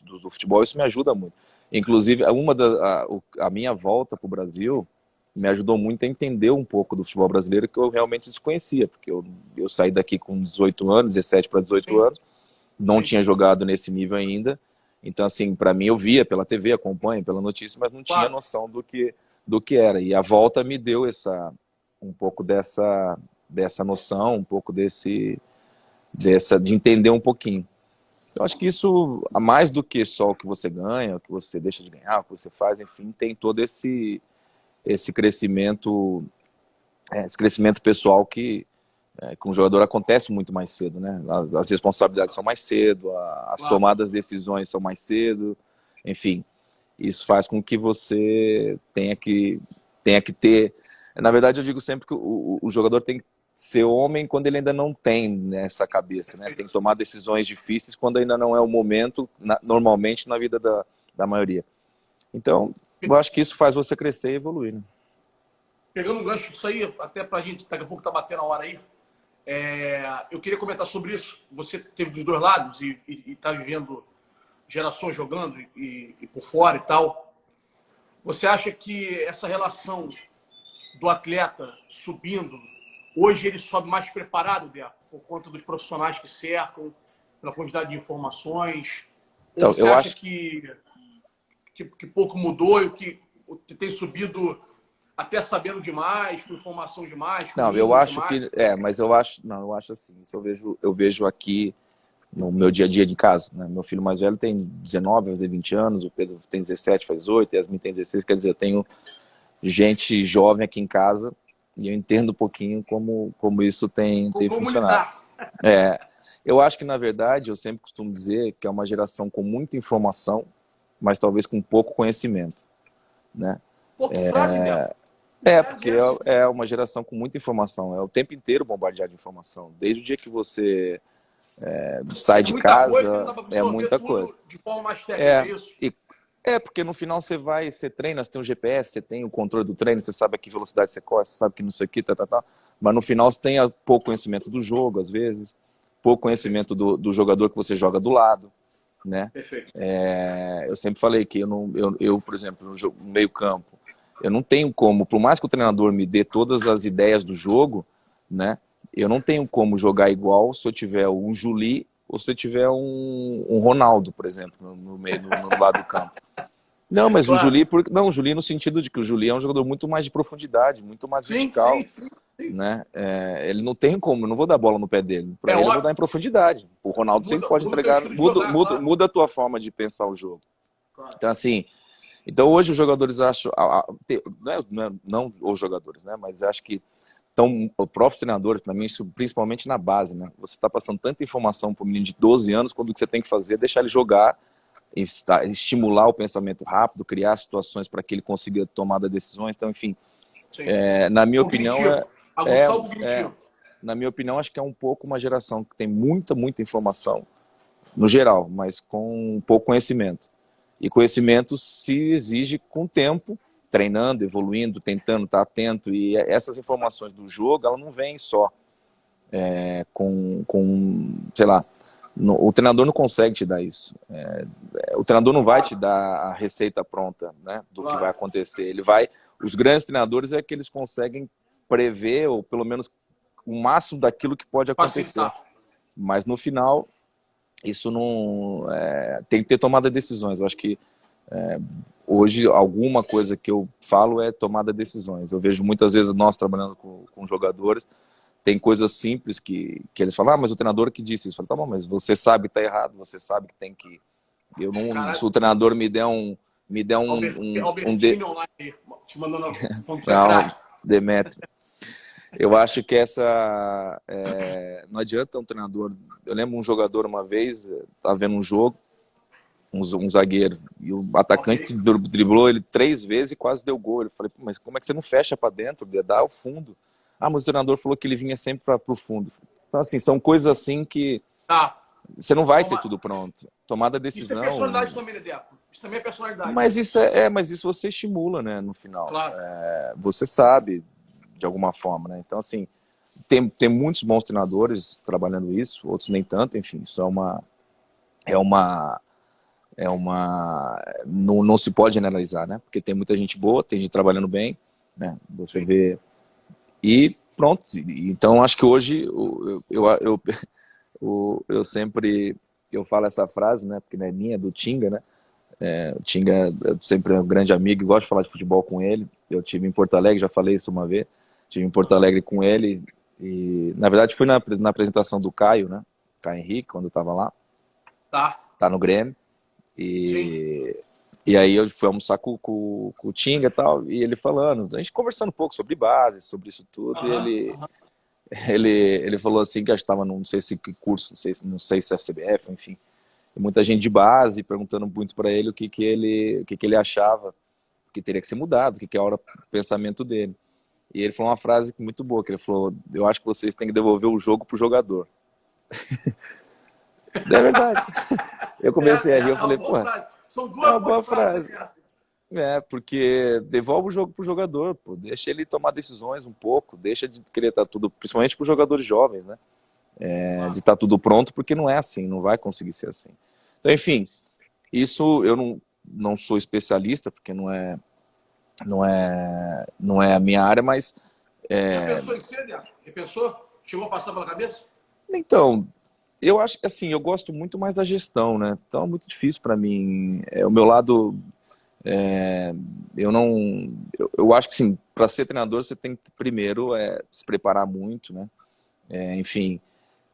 Speaker 2: do futebol, isso me ajuda muito. Inclusive, a minha volta para o Brasil me ajudou muito a entender um pouco do futebol brasileiro que eu realmente desconhecia, porque eu saí daqui com 18 anos, 17 para 18 anos, não tinha jogado nesse nível ainda, Então, assim, para mim, eu via pela TV, acompanho pela notícia, mas não tinha noção do que era. E a volta me deu um pouco dessa noção, um pouco de entender um pouquinho. Eu acho que isso, mais do que só o que você ganha, o que você deixa de ganhar, o que você faz, enfim, tem todo esse crescimento, esse crescimento pessoal que com o jogador acontece muito mais cedo, né? As responsabilidades são mais cedo, as tomadas de decisões são mais cedo, enfim, isso faz com que você tenha que ter. Na verdade, eu digo sempre que o jogador tem que ser homem quando ele ainda não tem essa cabeça, né? Tem que tomar decisões difíceis quando ainda não é o momento, normalmente na vida da maioria. Então, eu acho que isso faz você crescer e evoluir, né?
Speaker 1: Pegando um gancho disso aí, até pra gente, daqui a pouco tá batendo a hora aí, eu queria comentar sobre isso. Você teve dos dois lados e tá vivendo gerações jogando e por fora e tal. Você acha que essa relação do atleta subindo, hoje ele sobe mais preparado, Deco, por conta dos profissionais que cercam, pela quantidade de informações?
Speaker 2: Então,
Speaker 1: ou você acha que pouco mudou e que tem subido até sabendo demais, com informação demais? Com
Speaker 2: não, eu acho
Speaker 1: demais?
Speaker 2: mas eu acho assim, isso eu vejo aqui no meu dia a dia de casa, né? Meu filho mais velho tem 19, vai fazer 20 anos, o Pedro tem 17, faz 8, a Yasmin tem 16, quer dizer, eu tenho gente jovem aqui em casa e eu entendo um pouquinho como isso tem funcionado. Eu acho que, na verdade, eu sempre costumo dizer que é uma geração com muita informação, mas talvez com pouco conhecimento, né?
Speaker 1: Pô, que frase dela.
Speaker 2: Porque é uma geração com muita informação, é o tempo inteiro bombardeado de informação, desde o dia que você sai de casa, é muita coisa.
Speaker 1: De forma mais técnica, isso?
Speaker 2: Porque no final você treina, você tem o GPS, você tem o controle do treino, você sabe a que velocidade você corre, você sabe que não sei o que, mas no final você tem pouco conhecimento do jogo, às vezes, pouco conhecimento do jogador que você joga do lado, né?
Speaker 1: Perfeito.
Speaker 2: Eu sempre falei que eu, por exemplo, no meio campo, eu não tenho como, por mais que o treinador me dê todas as ideias do jogo, né? Eu não tenho como jogar igual se eu tiver um Juli ou se eu tiver um Ronaldo, por exemplo, no lado do campo. Não, mas claro. O Juli no sentido de que o Juli é um jogador muito mais de profundidade, muito mais vertical. Sim. Né? Ele não tem como, eu não vou dar bola no pé dele. Para ele eu vou dar em profundidade. O Ronaldo sempre pode entregar, muda a tua forma de pensar o jogo. Claro. Então, assim, hoje os jogadores acham, não os jogadores, né? Mas acho que o próprio treinador, para mim, isso principalmente na base, né? Você está passando tanta informação para um menino de 12 anos, quando o que você tem que fazer é deixar ele jogar, estimular o pensamento rápido, criar situações para que ele consiga tomar decisões. Então, enfim, na minha opinião, na minha opinião, acho que é um pouco uma geração que tem muita informação, no geral, mas com pouco conhecimento. E conhecimento se exige com tempo, treinando, evoluindo, tentando estar atento, e essas informações do jogo, ela não vem só sei lá, o treinador não consegue te dar isso. O treinador não vai te dar a receita pronta, né, do que vai acontecer. Os grandes treinadores é que eles conseguem prever, ou pelo menos o máximo daquilo que pode acontecer. Mas no final, isso não... tem que ter tomada de decisões. Eu acho que hoje, alguma coisa que eu falo é tomada de decisões. Eu vejo muitas vezes nós trabalhando com jogadores, tem coisas simples que eles falam, mas o treinador que disse isso. Eu falo, tá bom, mas você sabe que tá errado, você sabe que tem que... se o treinador me der um
Speaker 1: Albertinho online, te mandando
Speaker 2: não, Demetrio. Eu acho que não adianta um treinador... Eu lembro um jogador uma vez, estava vendo um jogo, um zagueiro, e o atacante driblou ele 3 vezes e quase deu gol. Eu falei, mas como é que você não fecha para dentro? Dá o fundo. Mas o treinador falou que ele vinha sempre para o fundo. Então, assim, são coisas assim que você não vai ter tudo pronto. Tomada decisão... Isso é
Speaker 1: personalidade também, Deco. Isso também é personalidade.
Speaker 2: Mas isso você estimula, né, no final.
Speaker 1: Claro.
Speaker 2: Você sabe, de alguma forma, né? Então, assim, tem muitos bons treinadores trabalhando isso, outros nem tanto, enfim, isso não se pode generalizar, né? Porque tem muita gente boa, tem gente trabalhando bem, né? Você vê... E pronto. Então, acho que hoje eu eu falo essa frase, né? Porque não é minha, é do Tinga, né? O Tinga sempre é um grande amigo, gosto de falar de futebol com ele. Eu tive em Porto Alegre, já falei isso uma vez. Tive em Porto Alegre com ele e, na verdade, fui na apresentação do Caio, né? Caio Henrique, quando eu tava lá. Tá no Grêmio. E, e aí eu fui almoçar com o Tinga e tal, e ele falando, a gente conversando um pouco sobre base, sobre isso tudo, e ele falou assim que eu estava num, não sei se que curso, não sei se é CBF, enfim. E muita gente de base perguntando muito para ele o que ele achava que teria que ser mudado, o que é o pensamento dele. E ele falou uma frase muito boa, que ele falou, eu acho que vocês têm que devolver o jogo pro jogador. É verdade. Eu comecei a rir, eu falei, pô,
Speaker 1: São
Speaker 2: é
Speaker 1: duas
Speaker 2: uma boa frase.
Speaker 1: frases.
Speaker 2: Porque devolve o jogo pro jogador, pô, deixa ele tomar decisões um pouco, deixa de querer estar tudo, principalmente pros jogadores jovens, né? De estar tudo pronto, porque não é assim, não vai conseguir ser assim. Então, enfim, isso eu não sou especialista, porque não é a minha área, mas...
Speaker 1: Já pensou em ser, Diaco? Já pensou? Chegou a passar pela cabeça?
Speaker 2: Então, eu acho que assim, eu gosto muito mais da gestão, né? Então é muito difícil para mim. O meu lado, eu acho que sim, para ser treinador você tem que primeiro se preparar muito, né? Enfim,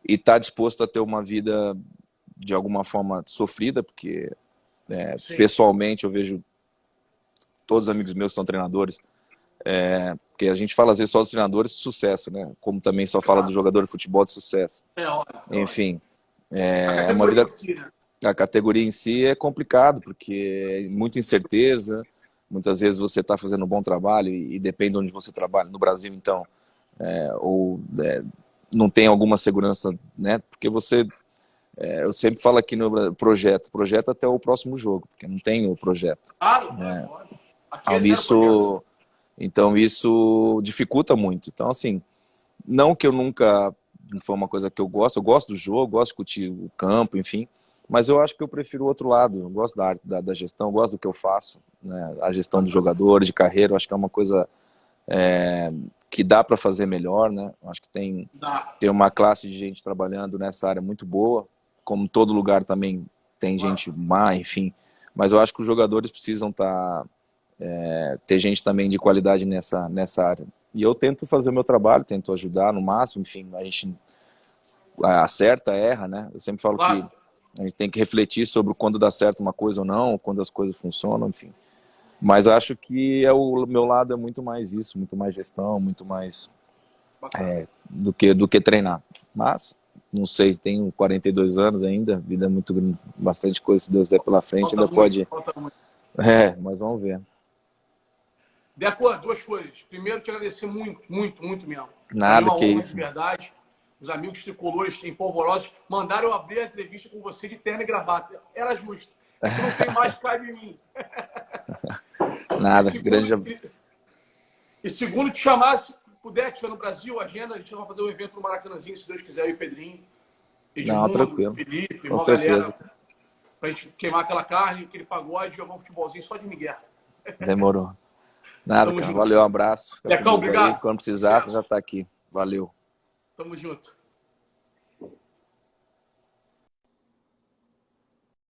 Speaker 2: e estar disposto a ter uma vida de alguma forma sofrida, porque pessoalmente eu vejo todos os amigos meus que são treinadores, porque a gente fala às vezes só dos treinadores de sucesso, né? Como também só fala do jogador de futebol de sucesso. Enfim, uma vida. A categoria em si é complicado, porque é muita incerteza. Muitas vezes você está fazendo um bom trabalho e depende de onde você trabalha. No Brasil, então, não tem alguma segurança, né? Porque você. Eu sempre falo aqui no projeto até o próximo jogo, porque não tem o projeto.
Speaker 1: Claro,
Speaker 2: Então isso dificulta muito. Então, assim, não que eu nunca, não foi uma coisa que eu gosto do jogo, gosto de discutir o campo, enfim, mas eu acho que eu prefiro o outro lado, eu gosto da arte, da gestão, eu gosto do que eu faço, né? A gestão dos jogadores, de carreira, eu acho que é uma coisa que dá para fazer melhor, né? Eu acho que tem uma classe de gente trabalhando nessa área muito boa, como todo lugar também tem gente má, enfim, mas eu acho que os jogadores precisam ter gente também de qualidade nessa área. E eu tento fazer o meu trabalho, tento ajudar no máximo, enfim, a gente acerta, erra, né? Eu sempre falo que a gente tem que refletir sobre quando dá certo uma coisa ou não, quando as coisas funcionam, enfim. Mas acho que o meu lado é muito mais isso, muito mais gestão, muito mais do que treinar. Mas, não sei, tenho 42 anos ainda, vida é muito grande, bastante coisa, se Deus der pela frente, ainda pode... mas vamos ver.
Speaker 1: De acordo, duas coisas. Primeiro, te agradecer muito, muito, muito mesmo.
Speaker 2: Nada, que isso.
Speaker 1: De verdade. Os amigos tricolores, em polvorosos, mandaram eu abrir a entrevista com você de terno e gravata. Era justo. Não tem mais que cabe em mim.
Speaker 2: Nada, grande...
Speaker 1: E segundo, te chamar, se puder, estiver no Brasil, agenda, a gente vai fazer um evento no Maracanãzinho, se Deus quiser, eu e o Pedrinho. Edmundo,
Speaker 2: tranquilo.
Speaker 1: Felipe,
Speaker 2: com certeza.
Speaker 1: Galera, pra gente queimar aquela carne, aquele pagode, jogar um futebolzinho só de Miguel.
Speaker 2: Demorou. Nada, cara. Valeu, um abraço.
Speaker 1: Diacão, obrigado.
Speaker 2: Quando precisar, já tá aqui. Valeu.
Speaker 1: Tamo junto.